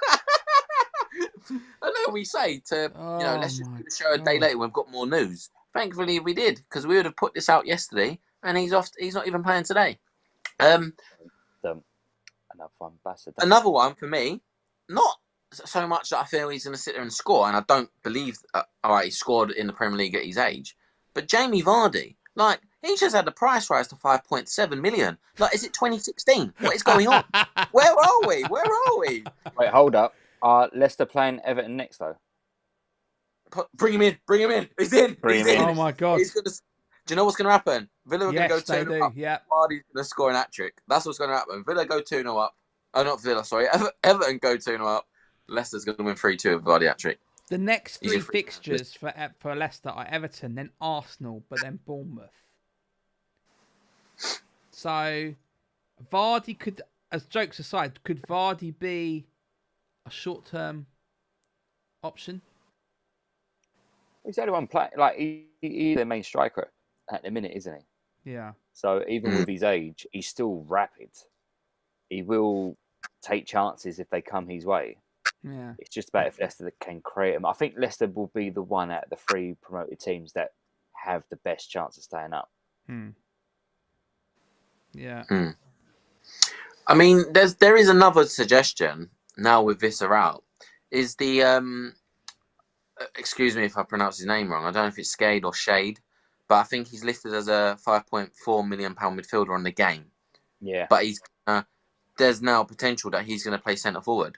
I know we say to, let's just do the show a day later when we've got more news. Thankfully we did, because we would have put this out yesterday and he's off. He's not even playing today. Another one for me, not so much that I feel he's going to sit there and score, and I don't believe, he scored in the Premier League at his age, but Jamie Vardy, like, he just had the price rise to 5.7 million. Like, is it 2016? What is going on? Where are we? Wait, hold up. Leicester playing Everton next, though. Bring him in. He's in. Oh, my God. Do you know what's going to happen? Villa are going to go 2-0 up. Yeah. Vardy's going to score an hat-trick. That's what's going to happen. Villa go 2-0 up. Oh, not Villa, sorry. Everton go 2-0 up. Leicester's going to win 3-2 with Vardy hat-trick. The next 3 fixtures for Leicester are Everton, then Arsenal, but then Bournemouth. So, Vardy could, as jokes aside, could Vardy be a short-term option? He's the only one playing. Like, he's the main striker at the minute, isn't he? Yeah. So, even with his age, he's still rapid. He will take chances if they come his way. Yeah. It's just about if Leicester can create them. I think Leicester will be the one out of the 3 promoted teams that have the best chance of staying up. Yeah. I mean, there is another suggestion now with Visser out. Is the excuse me if I pronounce his name wrong. I don't know if it's Skade or Shade, but I think he's listed as a £5.4 million midfielder on the game. Yeah. But he's there's now potential that he's going to play centre forward.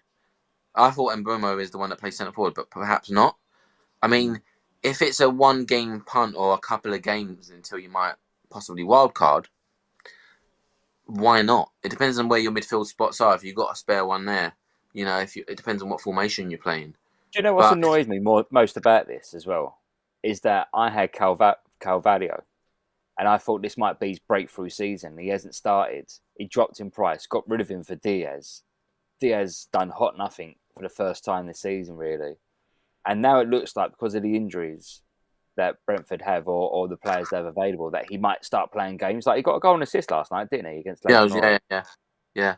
I thought Mbeumo is the one that plays centre forward, but perhaps not. I mean, if it's a 1-game punt or a couple of games until you might possibly wildcard, why not? It depends on where your midfield spots are. If you've got a spare one there, it depends on what formation you're playing. Do you know what annoys me most about this as well? Is that I had Calvario, and I thought this might be his breakthrough season. He hasn't started. He dropped in price, got rid of him for Diaz. Diaz done hot nothing for the first time this season, really. And now it looks like, because of the injuries that Brentford have or the players they have available, that he might start playing games. Like, he got a goal and assist last night, didn't he, against Leighton Orient? Yeah.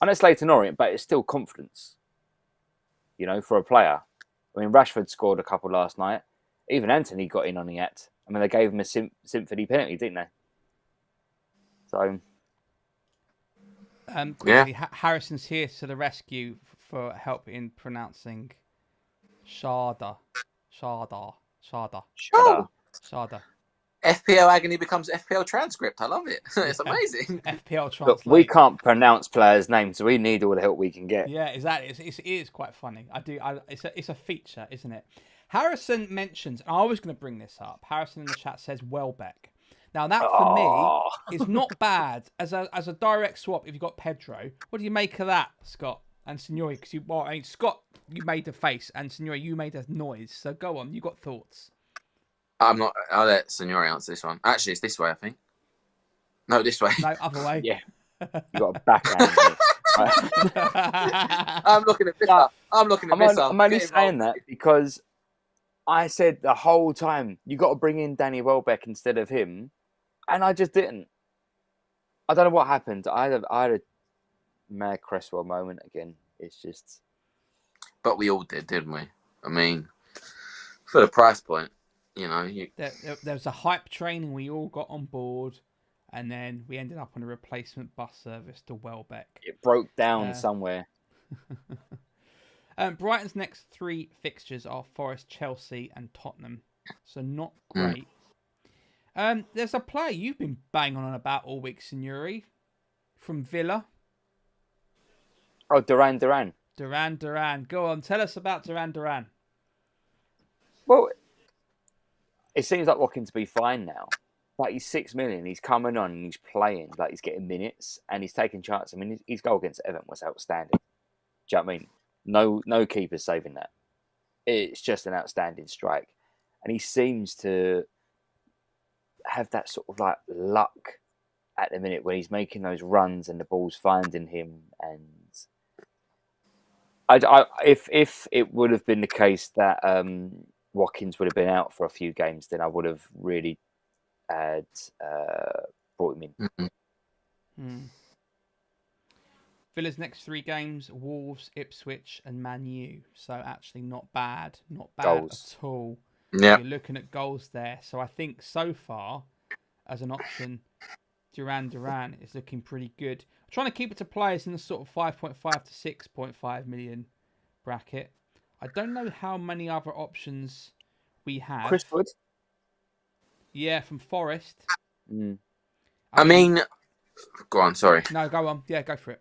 I know it's Leighton Orient, but it's still confidence, for a player. I mean, Rashford scored a couple last night. Even Anthony got in on the act. I mean, they gave him a symphony penalty, didn't they? So, quickly, Harrison's here to the rescue for help in pronouncing Sharda. FPL Agony becomes FPL transcript. I love it. It's amazing. FPL translate. Look, we can't pronounce players' names, so we need all the help we can get. Yeah, exactly. It is quite funny. It's a feature, isn't it? Harrison mentions, and I was going to bring this up. Harrison in the chat says Welbeck. Now that for me is not bad as a direct swap. If you got Pedro, what do you make of that, Scott and Signore? Because Scott, you made a face, and Signore, you made a noise. So go on, you got thoughts. I'm not. I'll let Signore answer this one. Actually, it's this way, I think. No, this way. No, other way. Yeah, you got a backhand. I'm looking at this. I'm looking at this. I'm only saying that because I said the whole time you got to bring in Danny Welbeck instead of him, and I just didn't. I don't know what happened. I had a Mayor Cresswell moment again. It's just. But we all did, didn't we? I mean, for the price point. You know, there was a hype train and we all got on board, and then we ended up on a replacement bus service to Welbeck. It broke down somewhere. Brighton's next 3 fixtures are Forest, Chelsea and Tottenham, so not great. There's a player you've been banging on about all week, Signore, from Villa. Oh, Duran. Duran. Go on, tell us about Duran. Well, it seems like Watkins to be fine now. Like, he's 6 million. He's coming on and he's playing. Like, he's getting minutes and he's taking chances. I mean, his goal against Everton was outstanding. Do you know what I mean? No keeper's saving that. It's just an outstanding strike. And he seems to have that sort of like luck at the minute when he's making those runs and the ball's finding him. And if it would have been the case that Watkins would have been out for a few games, then I would have really brought him in. Villa's next 3 games: Wolves, Ipswich, and Man U. So actually, not bad goals at all. Yeah, you're looking at goals there. So I think so far, as an option, Duran is looking pretty good. I'm trying to keep it to players in the sort of 5.5 to 6.5 million bracket. I don't know how many other options we have. Chris Wood? Yeah, from Forest. I mean, go on, sorry. No, go on. Yeah, go for it.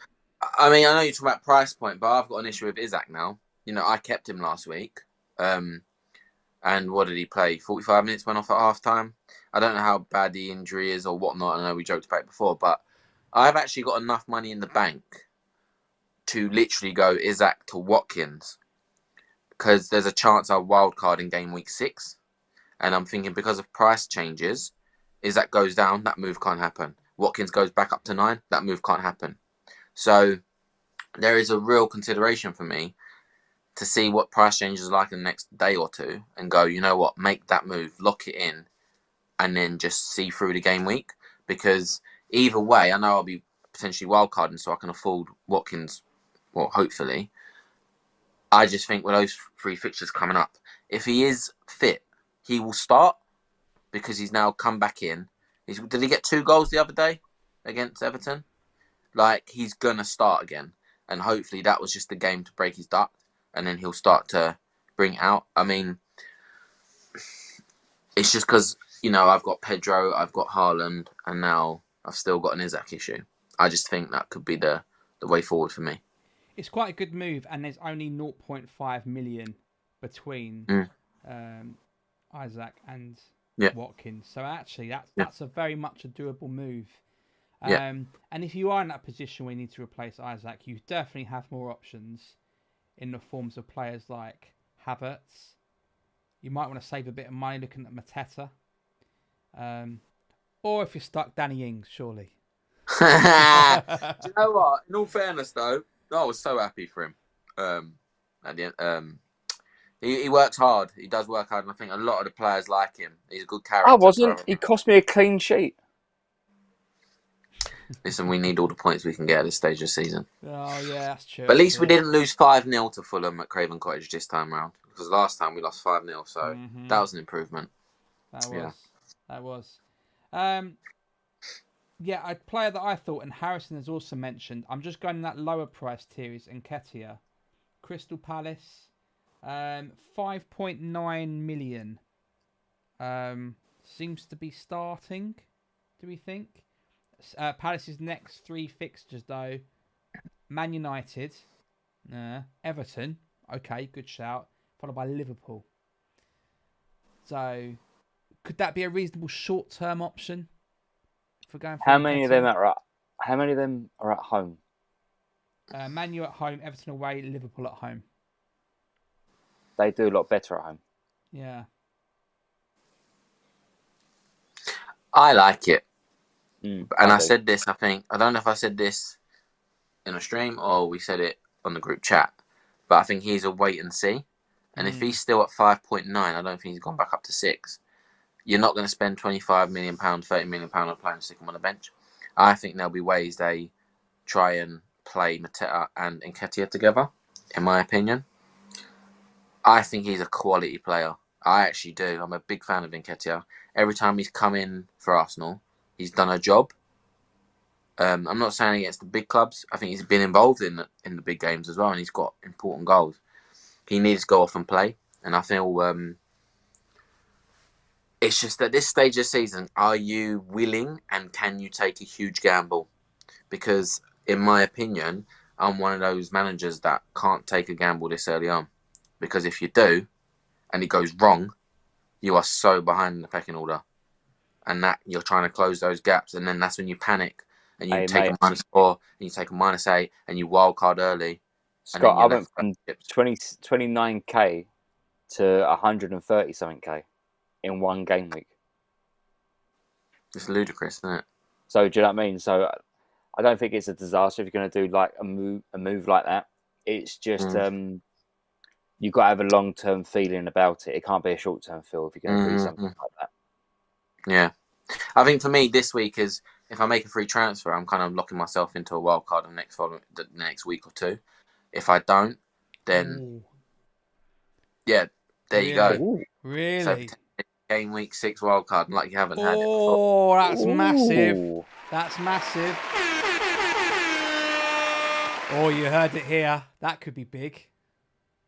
I mean, I know you're talking about price point, but I've got an issue with Isaac now. You know, I kept him last week. And what did he play? 45 minutes, went off at half-time. I don't know how bad the injury is or whatnot. I know we joked about it before, but I've actually got enough money in the bank to literally go Isaac to Watkins. Because there's a chance I'll wildcard in game week 6. And I'm thinking because of price changes, Isaac goes down, that move can't happen. Watkins goes back up to 9, that move can't happen. So there is a real consideration for me to see what price changes are like in the next day or two and go, you know what, make that move, lock it in, and then just see through the game week. Because either way, I know I'll be potentially wildcarding so I can afford Watkins, well, hopefully. I just think with those 3 fixtures coming up, if he is fit, he will start because he's now come back in. Did he get 2 goals the other day against Everton? Like, he's going to start again. And hopefully that was just the game to break his duck. And then he'll start to bring it out. I mean, it's just because, you know, I've got Pedro, I've got Haaland, and now I've still got an Isaac issue. I just think that could be the way forward for me. It's quite a good move, and there's only 0.5 million between Isaac and Watkins. So actually, that's a very much a doable move. And if you are in that position where you need to replace Isaac, you definitely have more options in the forms of players like Havertz. You might want to save a bit of money looking at Mateta. Or if you're stuck, Danny Ings, surely. Do you know what? In all fairness, though, I was so happy for him. At the end, he works hard. He does work hard, and I think a lot of the players like him. He's a good character. I wasn't. He cost me a clean sheet. Listen, we need all the points we can get at this stage of the season. Oh, yeah, that's true. But at least we didn't lose 5-0 to Fulham at Craven Cottage this time round. because last time we lost 5-0, so that was an improvement. That was. Yeah, a player that I thought, and Harrison has also mentioned, I'm just going in that lower price tier, is Nketiah. Crystal Palace, 5.9 million. Seems to be starting, do we think? Palace's next 3 fixtures, though. Man United, Everton, okay, good shout, followed by Liverpool. So, could that be a reasonable short-term option? How many of them are at home? Man U at home, Everton away, Liverpool at home. They do a lot better at home. Yeah. I like it. And I said this, I don't know if I said this in a stream or we said it on the group chat, but I think he's a wait and see. And if he's still at 5.9, I don't think he's gone back up to 6. You're not going to spend £25 million, £30 million on a player and stick him on the bench. I think there'll be ways they try and play Mateta and Nketiah together, in my opinion. I think he's a quality player. I actually do. I'm a big fan of Nketiah. Every time he's come in for Arsenal, he's done a job. I'm not saying against the big clubs. I think he's been involved in the big games as well, and he's got important goals. He needs to go off and play, and I feel it's just at this stage of the season, are you willing and can you take a huge gamble? Because in my opinion, I'm one of those managers that can't take a gamble this early on. Because if you do, and it goes wrong, you are so behind in the pecking order. And that you're trying to close those gaps, and then that's when you panic. And you take a -4, and you take a -8, and you wild card early. Scott, I went from 29k to 130 something k in one game week. It's ludicrous, isn't it? So do you know what I mean? So I don't think it's a disaster if you're going to do like a move like that. It's just you've got to have a long-term feeling about it. It can't be a short-term feel if you're going to do something like that. Yeah. I think for me this week is if I make a free transfer, I'm kind of locking myself into a wild card the next week or two. If I don't, then there you go. Ooh. Really? So game week 6 wild card, like you haven't had it before. Oh, that's massive. That's massive. Oh, you heard it here. That could be big.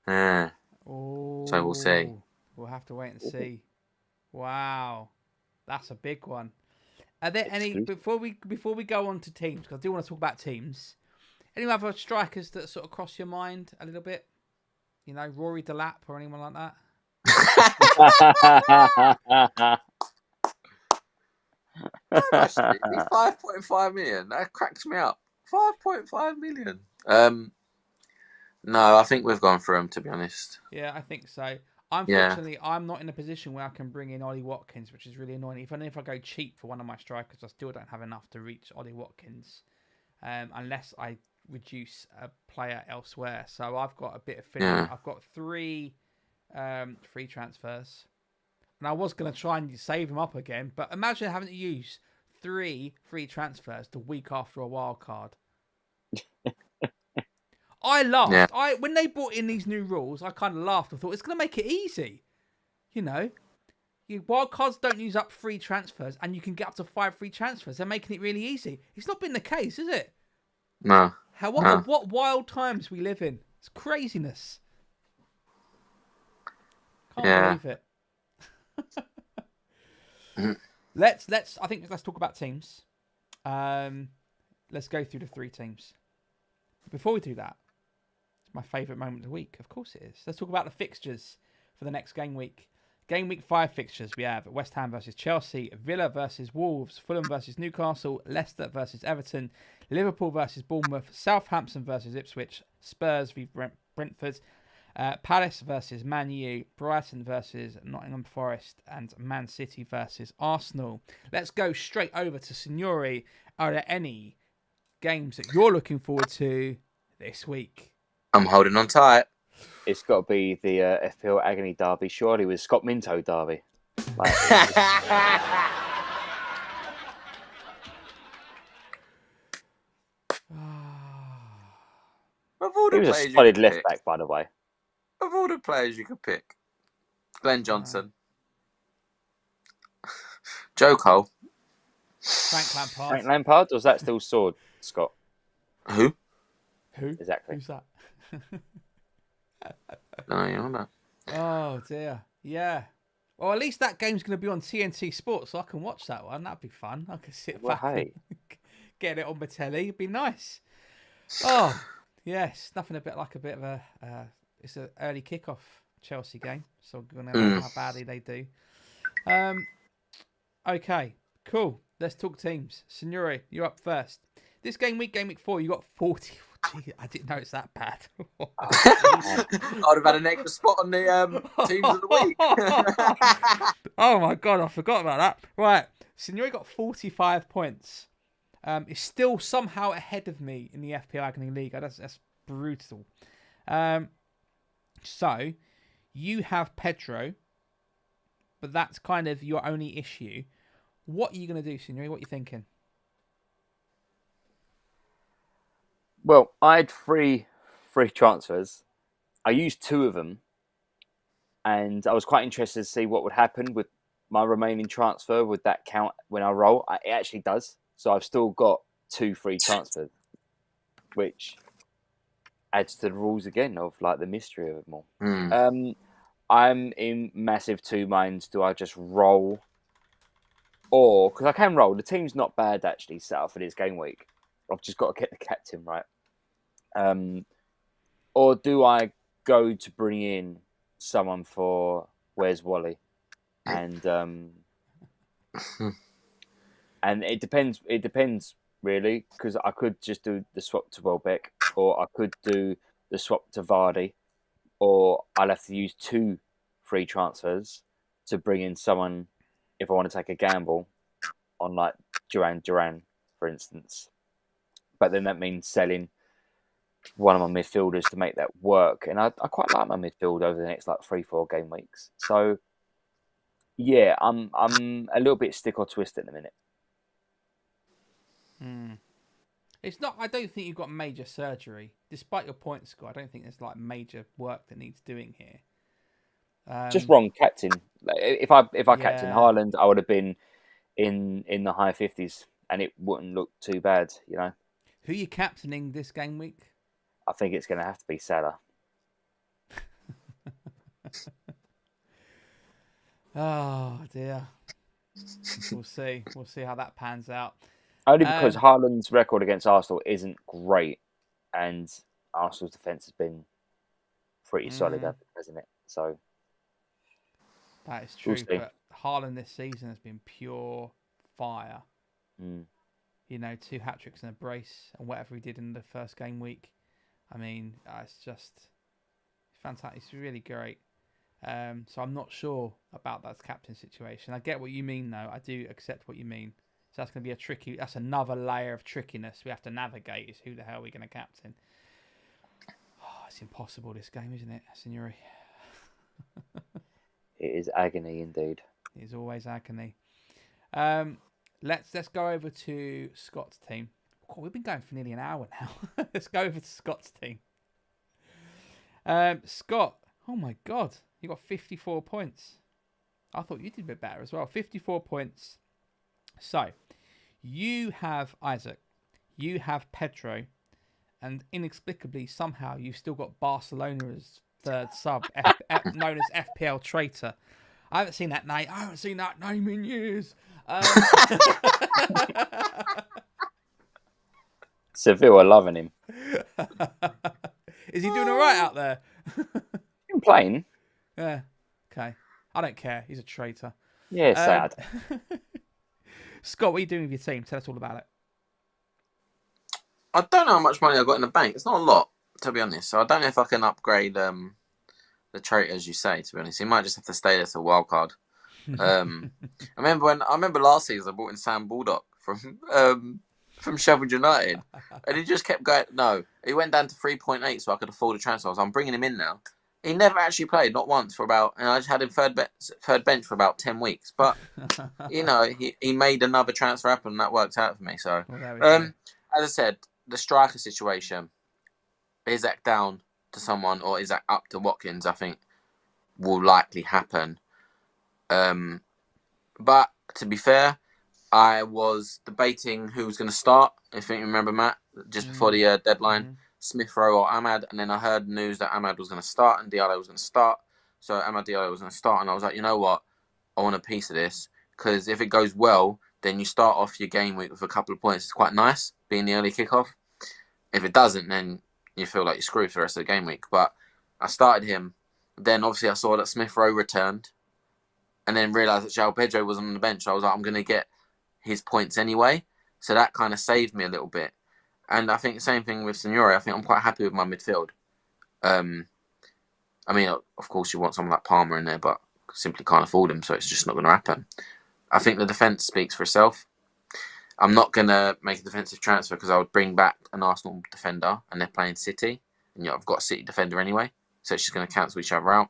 Yeah. Oh. So we'll see. We'll have to wait and see. Wow. That's a big one. Are there any before we go on to teams, because I do want to talk about teams, any other strikers that sort of cross your mind a little bit? You know, Rory Delap or anyone like that? 5.5 million. That cracks me up. 5.5 million. No, I think we've gone for him, to be honest. Yeah, I think so. Unfortunately, I'm not in a position where I can bring in Ollie Watkins, which is really annoying. Even if I go cheap for one of my strikers, I still don't have enough to reach Ollie Watkins, unless I reduce a player elsewhere. So I've got a bit of fiddling. Yeah. I've got 3 free transfers, and I was going to try and save them up again. But imagine having to use 3 free transfers the week after a wild card. I laughed. Yeah. When they brought in these new rules, I kind of laughed. I thought it's going to make it easy. You know, wild cards don't use up free transfers, and you can get up to 5 free transfers. They're making it really easy. It's not been the case, is it? No. What wild times we live in. It's craziness. Can't believe it. Let's talk about teams. Let's go through the 3 teams. Before we do that, it's my favourite moment of the week. Of course it is. Let's talk about the fixtures for the next game week. Game week 5 fixtures. We have West Ham versus Chelsea, Villa versus Wolves, Fulham versus Newcastle, Leicester versus Everton, Liverpool versus Bournemouth, Southampton versus Ipswich, Spurs v Brentford, Palace versus Man U, Brighton versus Nottingham Forest, and Man City versus Arsenal. Let's go straight over to Signore. Are there any games that you're looking forward to this week? I'm holding on tight. It's got to be the FPL Agony derby, surely, with Scott Minto derby. Like, Of all the he was a players solid you left pick, back, by the way. Of all the players you could pick. Glenn Johnson. Joe Cole. Frank Lampard. Frank Lampard, or is that still Sword, Scott? Who? Who? Exactly. Who's that? No, you know. Oh dear. Yeah. Well, at least that game's going to be on TNT Sports, so I can watch that one. That'd be fun. I can sit back and get it on my telly. It'd be nice. Oh, yes. Nothing a bit of a. It's an early kickoff Chelsea game, so we're going to know how badly they do. Okay, cool. Let's talk teams. Signore, you're up first. This game week 4, you got 40. Gee, I didn't know it's that bad. I would have had an extra spot on the teams of the week. Oh my god, I forgot about that. Right, Signore got 45 points. It's still somehow ahead of me in the FPL Agony League. That's brutal. So, you have Pedro, but that's kind of your only issue. What are you going to do, Signore? What are you thinking? Well, I had three transfers. I used 2 of them, and I was quite interested to see what would happen with my remaining transfer. Would that count when I roll? It actually does. So I've still got 2 free transfers, which adds to the rules again of like the mystery of it more. I'm in massive 2 minds. Do I just roll? Or, because I can roll, the team's not bad actually set up for this game week. I've just got to get the captain right. Or do I go to bring in someone for Where's Wally? And and it depends really, because I could just do the swap to Welbeck, or I could do the swap to Vardy, or I'll have to use 2 free transfers to bring in someone if I want to take a gamble on like Duran, for instance. But then that means selling one of my midfielders to make that work. And I quite like my midfield over the next like 3-4 game weeks. So yeah, I'm a little bit stick or twist at the minute. It's not. I don't think you've got major surgery, despite your point score. I don't think there's like major work that needs doing here. Just wrong captain. If I captain Haaland, I would have been in the high 50s, and it wouldn't look too bad, you know. Who are you captaining this game week? I think it's going to have to be Salah. Oh dear. We'll see. We'll see how that pans out. Only because Haaland's record against Arsenal isn't great, and Arsenal's defence has been pretty solid, hasn't it? So that is true. But Haaland this season has been pure fire. You know, 2 hat-tricks and a brace, and whatever he did in the first game week. I mean, it's just fantastic. It's really great. So I'm not sure about that captain situation. I get what you mean, though. I do accept what you mean. So that's going to be a tricky. That's another layer of trickiness we have to navigate. Is who the hell are we going to captain? Oh, it's impossible this game, isn't it, Signore? It is agony indeed. It is always agony. Let's go over to Scott's team. God, we've been going for nearly an hour now. Let's go over to Scott's team. Scott, oh my God, you got 54 points. I thought you did a bit better as well. 54 points. So, you have Isaac, you have Pedro, and inexplicably, somehow, you've still got Barcelona as 3rd sub, known as FPL Traitor. I haven't seen that name in years. Seville are loving him. Is he doing all right out there? He's playing. Yeah. Okay. I don't care. He's a traitor. Yeah, sad. Scott, what are you doing with your team? Tell us all about it. I don't know how much money I've got in the bank. It's not a lot, to be honest. So I don't know if I can upgrade the traitor, as you say, to be honest. He might just have to stay there to wild card. I remember last season I brought in Sam Baldock from Sheffield United, and he just kept going. No, he went down to 3.8, so I could afford a transfer. So I'm bringing him in now. He never actually played, not once and I just had him third bench for about 10 weeks. But you know, he made another transfer happen, and that worked out for me. So, as I said, the striker situation, Isaac down, to someone or Isak up to Watkins, I think will likely happen. But to be fair, I was debating who was going to start. If you remember, Matt, just before the deadline, Smith Rowe or Ahmad, and then I heard news that Ahmad was going to start and Diallo was going to start. So Ahmad Diallo was going to start, and I was like, you know what, I want a piece of this, because if it goes well, then you start off your game week with a couple of points. It's quite nice being the early kickoff. If it doesn't, then you feel like you're screwed for the rest of the game week. But I started him. Then obviously I saw that Smith Rowe returned, and then realised that João Pedro was on the bench. I was like, I'm going to get his points anyway. So that kind of saved me a little bit. And I think the same thing with Signore. I think I'm quite happy with my midfield. I mean, of course, you want someone like Palmer in there, but simply can't afford him, so it's just not going to happen. I think the defence speaks for itself. I'm not going to make a defensive transfer because I would bring back an Arsenal defender, and they're playing City. And I've got a City defender anyway, so it's just going to cancel each other out.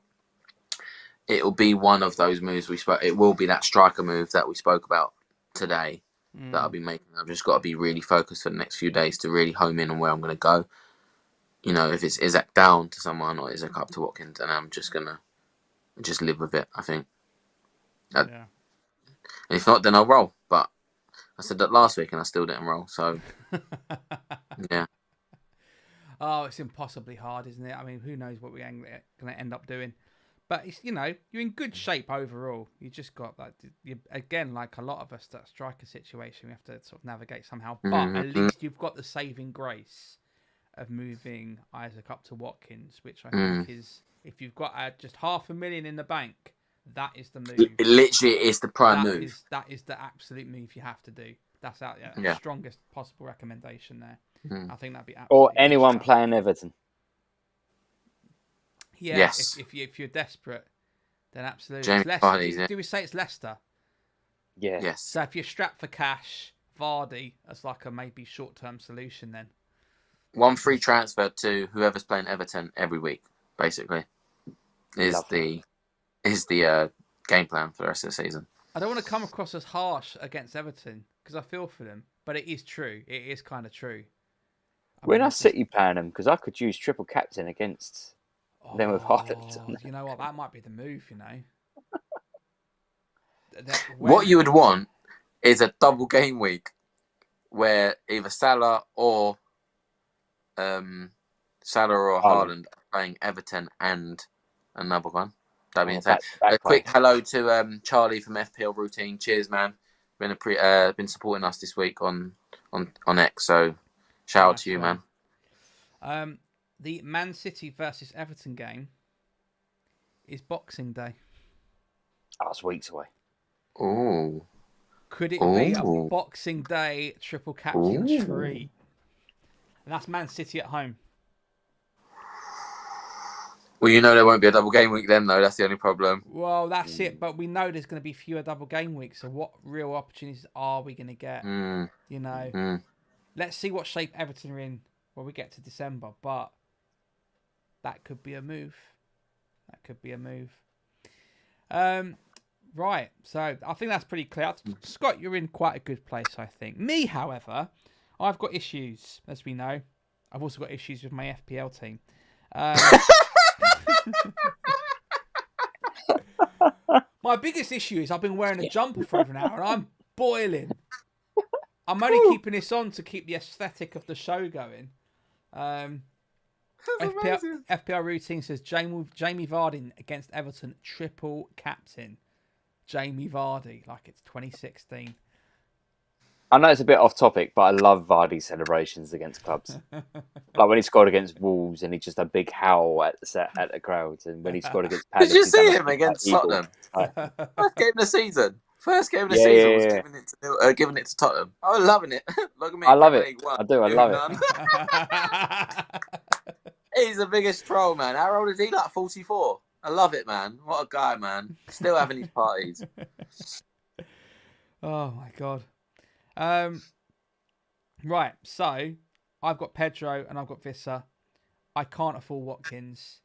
It will be one of those moves we spoke. It will be that striker move that we spoke about today that I'll be making. I've just got to be really focused for the next few days to really home in on where I'm going to go. You know, if it's Isak down to someone or Isak up to Watkins, and I'm just going to just live with it, I think. And if not, then I'll roll. But I said that last week and I still didn't roll. So, yeah. Oh, it's impossibly hard, isn't it? I mean, who knows what we're going to end up doing. But, it's, you know, you're in good shape overall. You just got, like, again, like a lot of us, that striker situation, we have to sort of navigate somehow. But at least you've got the saving grace of moving Isak up to Watkins, which I think is, if you've got just $500,000 in the bank, that is the move. It literally is the prime move. That is the absolute move you have to do. That's out strongest possible recommendation there. I think that'd be absolutely or anyone playing Everton. Yeah, yes. If you're desperate, then absolutely. James Vardy, do we say it's Leicester? Yeah. Yes. So if you're strapped for cash, Vardy as like a maybe short-term solution then. One free transfer to whoever's playing Everton every week, basically, is the game plan for the rest of the season. I don't want to come across as harsh against Everton because I feel for them, but it is true. It is kind of true. When I City playing them, because I could use triple captain against them with Haaland. You know what? That might be the move, you know. What you would want is a double game week where either Salah or Haaland are playing Everton and another one. That being said, a quick hello to Charlie from FPL Routine. Cheers, man. Been supporting us this week on X. So shout out to you, man. The Man City versus Everton game is Boxing Day. That's weeks away. Oh. Could it be a Boxing Day triple captain tree? And that's Man City at home. Well, you know there won't be a double game week then, though. That's the only problem. Well, that's it. But we know there's going to be fewer double game weeks. So what real opportunities are we going to get? You know, let's see what shape Everton are in when we get to December. But that could be a move. Right. So I think that's pretty clear. Scott, you're in quite a good place, I think. Me, however, I've got issues, as we know. I've also got issues with my FPL team. My biggest issue is I've been wearing a jumper for over an hour and I'm boiling. I'm only keeping this on to keep the aesthetic of the show going. FPL Routine says Jamie Vardy against Everton, triple captain. Jamie Vardy, like it's 2016. I know it's a bit off topic, but I love Vardy's celebrations against clubs. Like when he scored against Wolves and he just a big howl at the crowd, and when he scored against Palace. Did you see him against Tottenham? First game of the season. Was giving it to Tottenham. I was loving it. Look at me. I love it. I do. I love it. He's the biggest troll, man. How old is he? Like 44. I love it, man. What a guy, man. Still having his parties. Oh my god. Right, so I've got Pedro and I've got Visser. I can't afford Watkins.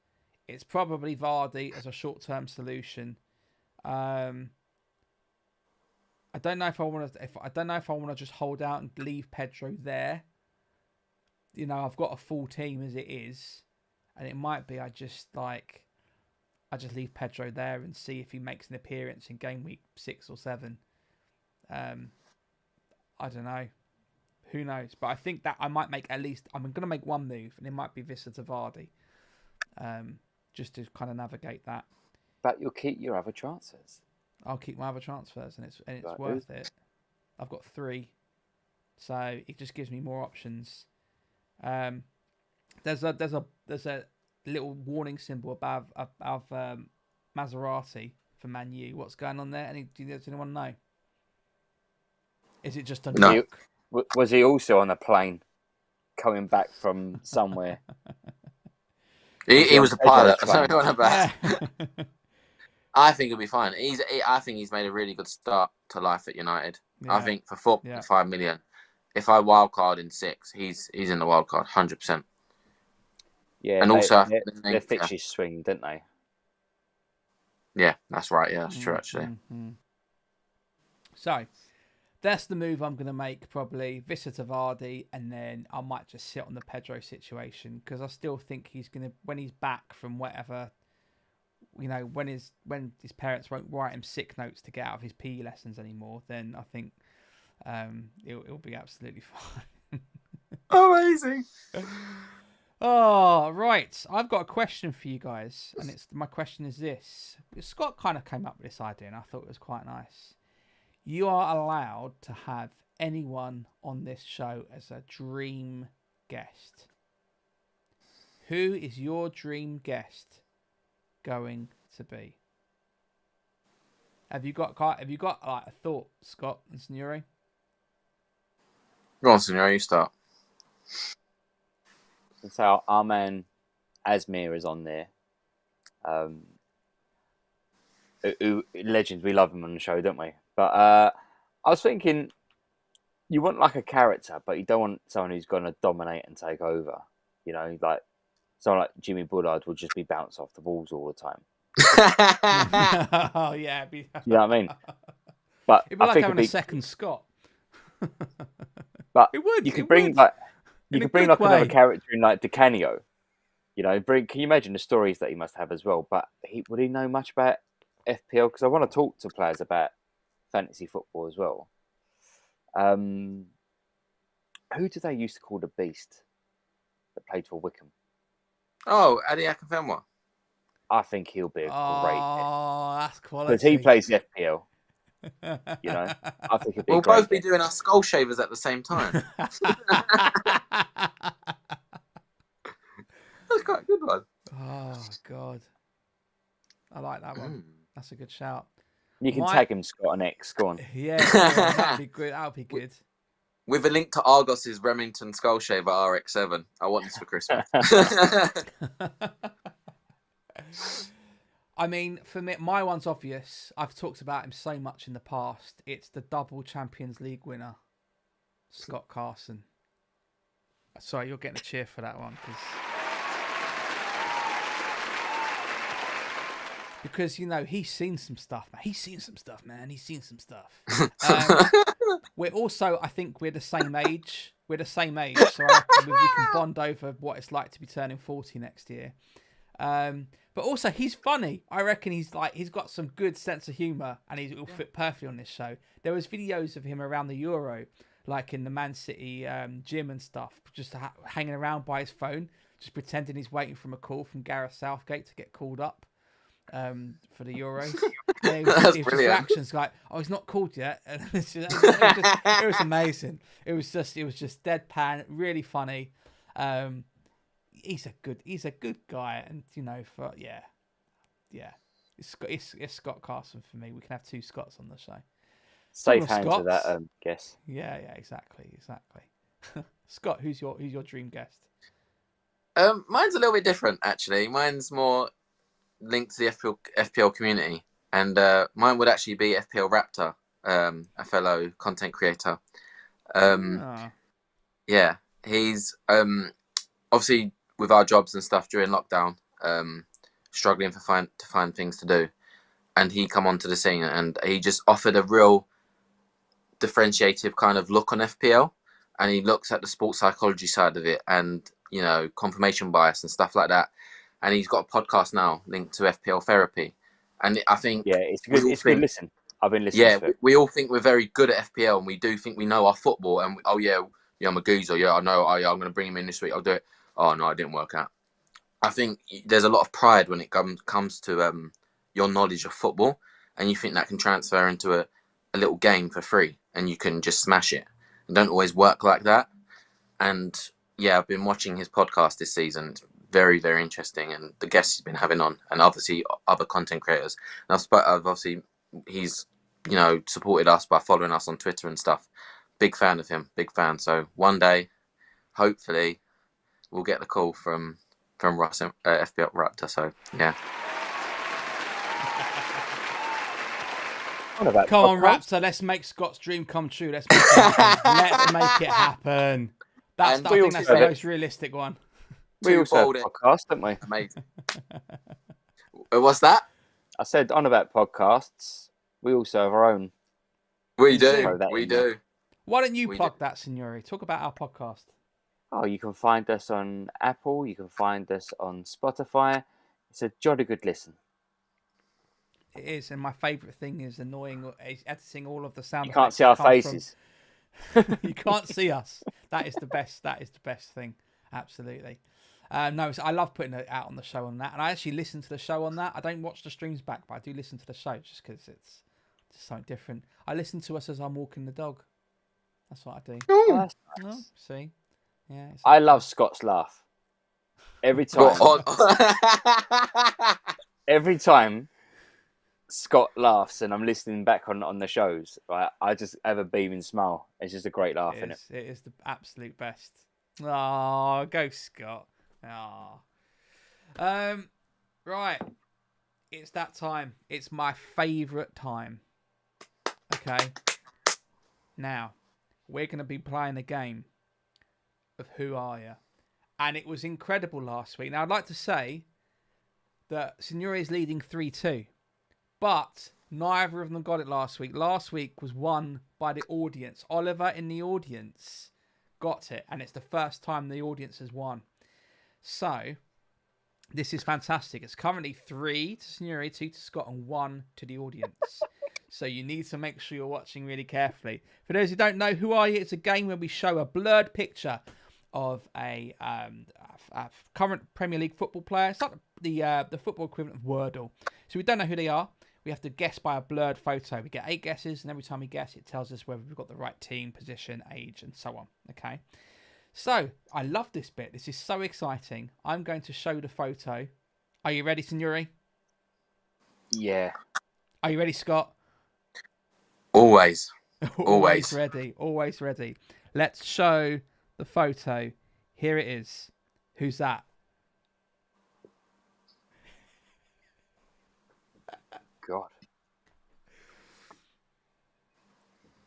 It's probably Vardy as a short-term solution. I don't know if I want to just hold out and leave Pedro there. You know, I've got a full team as it is, and it might be I just leave Pedro there and see if he makes an appearance in game week 6 or 7. I don't know. Who knows? But I think that I might make I'm going to make one move, and it might be Vista to Vardy, just to kind of navigate that. But you'll keep your other transfers. I'll keep my other transfers, and it's Right. worth it. I've got 3, so it just gives me more options. There's a little warning symbol above Maserati for Man U. What's going on there? Does anyone know? Is it just a No. knock? Was he also on a plane coming back from somewhere? He was the pilot. Pedro Sorry, what about? Yeah. I think he'll be fine. I think he's made a really good start to life at United. I think for 4.5 million, if I wildcard in 6, he's in the wildcard 100%. Yeah, And also, their fixtures swing, didn't they? Yeah, that's right. Yeah, that's true, actually. Mm-hmm. So, that's the move I'm going to make, probably. Vista to Vardy, and then I might just sit on the Pedro situation, because I still think he's going to, when he's back from whatever, when his parents won't write him sick notes to get out of his PE lessons anymore, then I think it'll be absolutely fine. Amazing. Oh, right. I've got a question for you guys, and my question is this. Scott kind of came up with this idea, and I thought it was quite nice. You are allowed to have anyone on this show as a dream guest. Who is your dream guest going to be? Have you got like a thought, Scott and Signore? Go on, Signore, you start. So our man Asmir is on there. Legends, we love him on the show, don't we? But I was thinking, you want like a character, but you don't want someone who's going to dominate and take over. Like someone like Jimmy Bullard will just be bounced off the balls all the time. Oh yeah, You know what I mean? But it'd be I like think having a second Scott. But It would. You could it bring would. like In you a could bring good like another way. character in like DeCanio. Can you imagine the stories that he must have as well? But would he know much about FPL? Because I want to talk to players about fantasy football as well. Who do they used to call the Beast that played for Wickham? Oh, Adi Akinfenwa. I think he'll be a great Oh, that's quality. because he plays the FPL. I think he'll be We'll a great both be guest. doing our skull shavers at the same time. That's quite a good one. Oh God, I like that one. That's a good shout. You can tag him Scott and X. Go on. Yeah, that'd be good. That'd be good. With a link to Argos's Remington skull shaver RX7. I want this for Christmas. I mean, for me, my one's obvious. I've talked about him so much in the past. It's the double Champions League winner, Scott Carson. Sorry, you're getting a cheer for that one because he's seen some stuff, man. He's seen some stuff, man. He's seen some stuff. We're also, I think, we're the same age. We're the same age, so I reckon we can bond over what it's like to be turning 40 next year. But also, he's funny. I reckon he's got some good sense of humour, and he'll fit perfectly on this show. There was videos of him around the Euro, like in the Man City gym and stuff, just hanging around by his phone, just pretending he's waiting for a call from Gareth Southgate to get called up for the Euros. It was just reactions like, "Oh, he's not called yet." And it was amazing. It was just deadpan, really funny. He's a good guy, and it's Scott Carson for me. We can have 2 Scotts on the show. Safe hand to that guess. Yeah, exactly. Scott, who's your dream guest? Mine's a little bit different, actually. Mine's more linked to the FPL community, and mine would actually be FPL Raptor, a fellow content creator. Yeah, he's obviously with our jobs and stuff during lockdown, struggling to find things to do, and he come onto the scene, and he just offered a real differentiative kind of look on FPL, and he looks at the sports psychology side of it, and confirmation bias and stuff like that. And he's got a podcast now linked to FPL therapy. And I think it's good. It's good. Listen, I've been listening. Yeah, to it. we all think we're very good at FPL, and we do think we know our football. And I'm a geezer. Yeah, I know. I'm going to bring him in this week. I'll do it. Oh no, it didn't work out. I think there's a lot of pride when it comes to your knowledge of football, and you think that can transfer into a little game for free, and you can just smash it. It don't always work like that. And yeah, I've been watching his podcast this season. It's very, very interesting, and the guests he's been having on, and obviously other content creators. And he's supported us by following us on Twitter and stuff. Big fan of him, big fan. So one day, hopefully, we'll get the call from Ross FPL Raptor. So yeah. Come on, Raptor. Let's make Scott's dream come true. Let's make it happen. Let's make it happen. I think that's the most realistic one. We also have a podcast, don't we? Amazing. What's that? I said on about podcasts. We also have our own. We do. Why don't you plug that, Signore? Talk about our podcast. Oh, you can find us on Apple. You can find us on Spotify. It's a jolly good listen. It is, and my favourite thing is editing all of the sound. You can't see our faces. You can't see us. That is the best. That is the best thing. Absolutely. No, I love putting it out on the show on that, and I actually listen to the show on that. I don't watch the streams back, but I do listen to the show just because it's just something different. I listen to us as I'm walking the dog. That's what I do. Oh, that's nice. Oh, see, yeah. I love Scott's laugh. Every time. Every time Scott laughs and I'm listening back on the shows, right, I just have a beaming smile. It's just a great laugh, isn't it? It is the absolute best. Oh, go Scott. Oh. Right. It's that time. It's my favourite time. Okay. Now, we're going to be playing a game of Who Are You? And it was incredible last week. Now, I'd like to say that Signore is leading 3-2. But neither of them got it last week. Last week was won by the audience. Oliver in the audience got it. And it's the first time the audience has won. So, this is fantastic. It's currently 3 to Signore, 2 to Scott, and 1 to the audience. So you need to make sure you're watching really carefully. For those who don't know, Who Are You? It's a game where we show a blurred picture of a current Premier League football player. It's like the football equivalent of Wordle. So we don't know who they are. We have to guess by a blurred photo. We get 8 guesses, and every time we guess, it tells us whether we've got the right team, position, age, and so on. Okay. So, I love this bit. This is so exciting. I'm going to show the photo. Are you ready, Signore? Yeah. Are you ready, Scott? Always. Always ready. Always ready. Let's show the photo. Here it is. Who's that? God.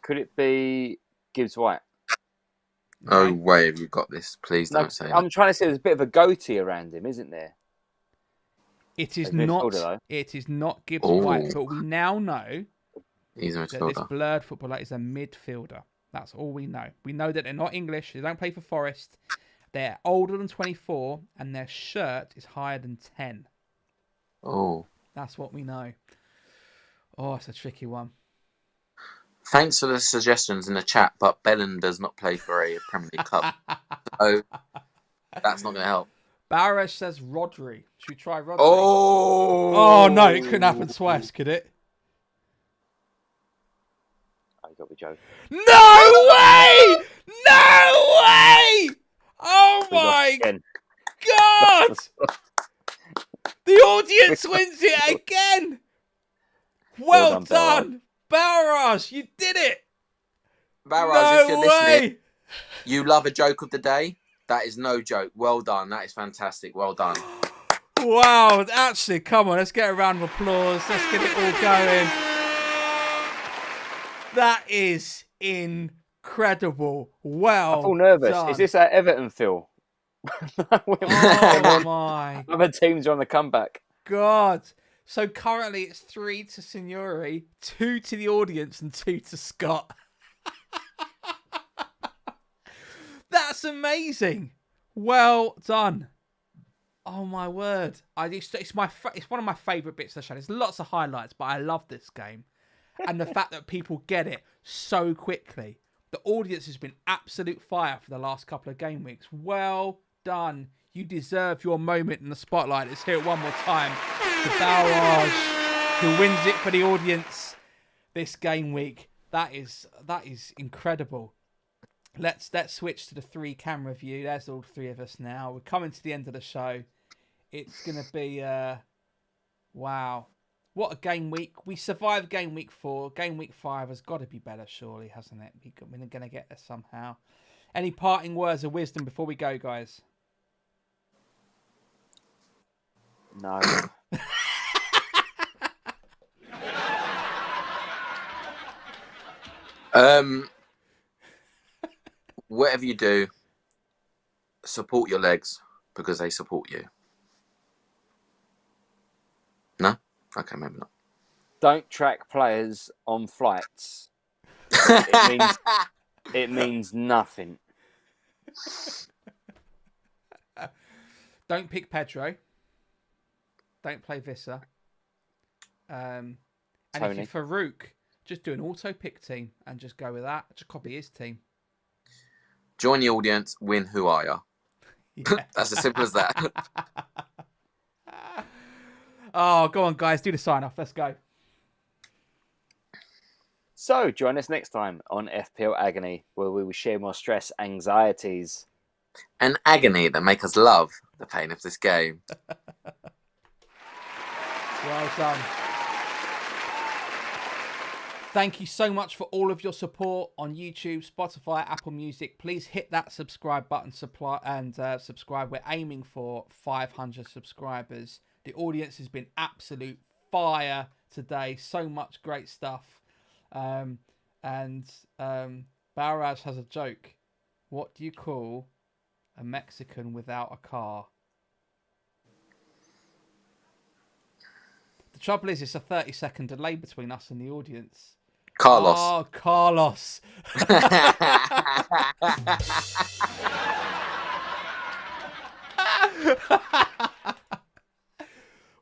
Could it be Gibbs White? No way have you got this. Please don't say that. I'm trying to say there's a bit of a goatee around him, isn't there? It is not. It is not Gibbs White, but we now know he's a that midfielder. this blurred footballer is a midfielder. That's all we know. We know that they're not English. They don't play for Forest. They're older than 24, and their shirt is higher than 10. Oh. That's what we know. Oh, it's a tricky one. Thanks for the suggestions in the chat, but Bellin does not play for a Premier League club. So that's not going to help. Barrash says Rodri. Should we try Rodri? Oh! Oh, no, it couldn't happen twice, could it? Oh, you got to be joking. No way! No way! Oh, my God! The audience wins it again! Well done! Barrage, you did it! Barrage, if you're listening, you love a joke of the day. That is no joke. Well done. That is fantastic. Well done. Wow, actually, come on, let's get a round of applause. Let's get it all going. That is incredible. Well, I feel nervous. done. Is this our Everton feel? Oh my! Other teams are on the comeback. God. So currently it's 3 to Signore, 2 to the audience, and 2 to Scott. That's amazing. Well done. Oh my word! It's one of my favourite bits of the show. There's lots of highlights, but I love this game, and the fact that people get it so quickly. The audience has been absolute fire for the last couple of game weeks. Well done. You deserve your moment in the spotlight. Let's hear it one more time to Balraj, who wins it for the audience this game week. That is incredible. Let's switch to the 3-camera view. There's all 3 of us now. We're coming to the end of the show. It's going to be, wow. What a game week. We survived game week 4. Game week 5 has got to be better, surely, hasn't it? We're going to get there somehow. Any parting words of wisdom before we go, guys? No. Whatever you do, support your legs because they support you. No? Okay, maybe not. Don't track players on flights. It means nothing. Don't pick Pedro. Don't play Visser. And Tony. if you're Farouk, just do an auto pick team and just go with that. Just copy his team. Join the audience, win Who Are Ya? Yeah. That's as simple as that. Oh, go on, guys. Do the sign off. Let's go. So, join us next time on FPL Agony, where we will share more stress, anxieties, and agony that make us love the pain of this game. Well done. Thank you so much for all of your support on YouTube, Spotify, Apple Music. Please hit that subscribe button and subscribe. We're aiming for 500 subscribers. The audience has been absolute fire today. So much great stuff. Balraj has a joke. What do you call a Mexican without a car? The trouble is, it's a 30-second delay between us and the audience. Carlos. Oh, Carlos.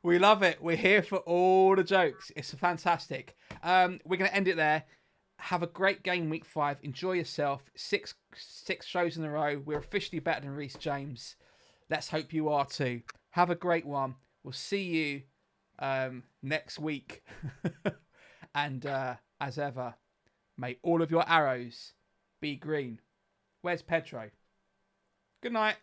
We love it. We're here for all the jokes. It's fantastic. We're going to end it there. Have a great game week 5. Enjoy yourself. Six shows in a row. We're officially better than Reece James. Let's hope you are too. Have a great one. We'll see you next week. And as ever, may all of your arrows be green. Where's Pedro? Good night.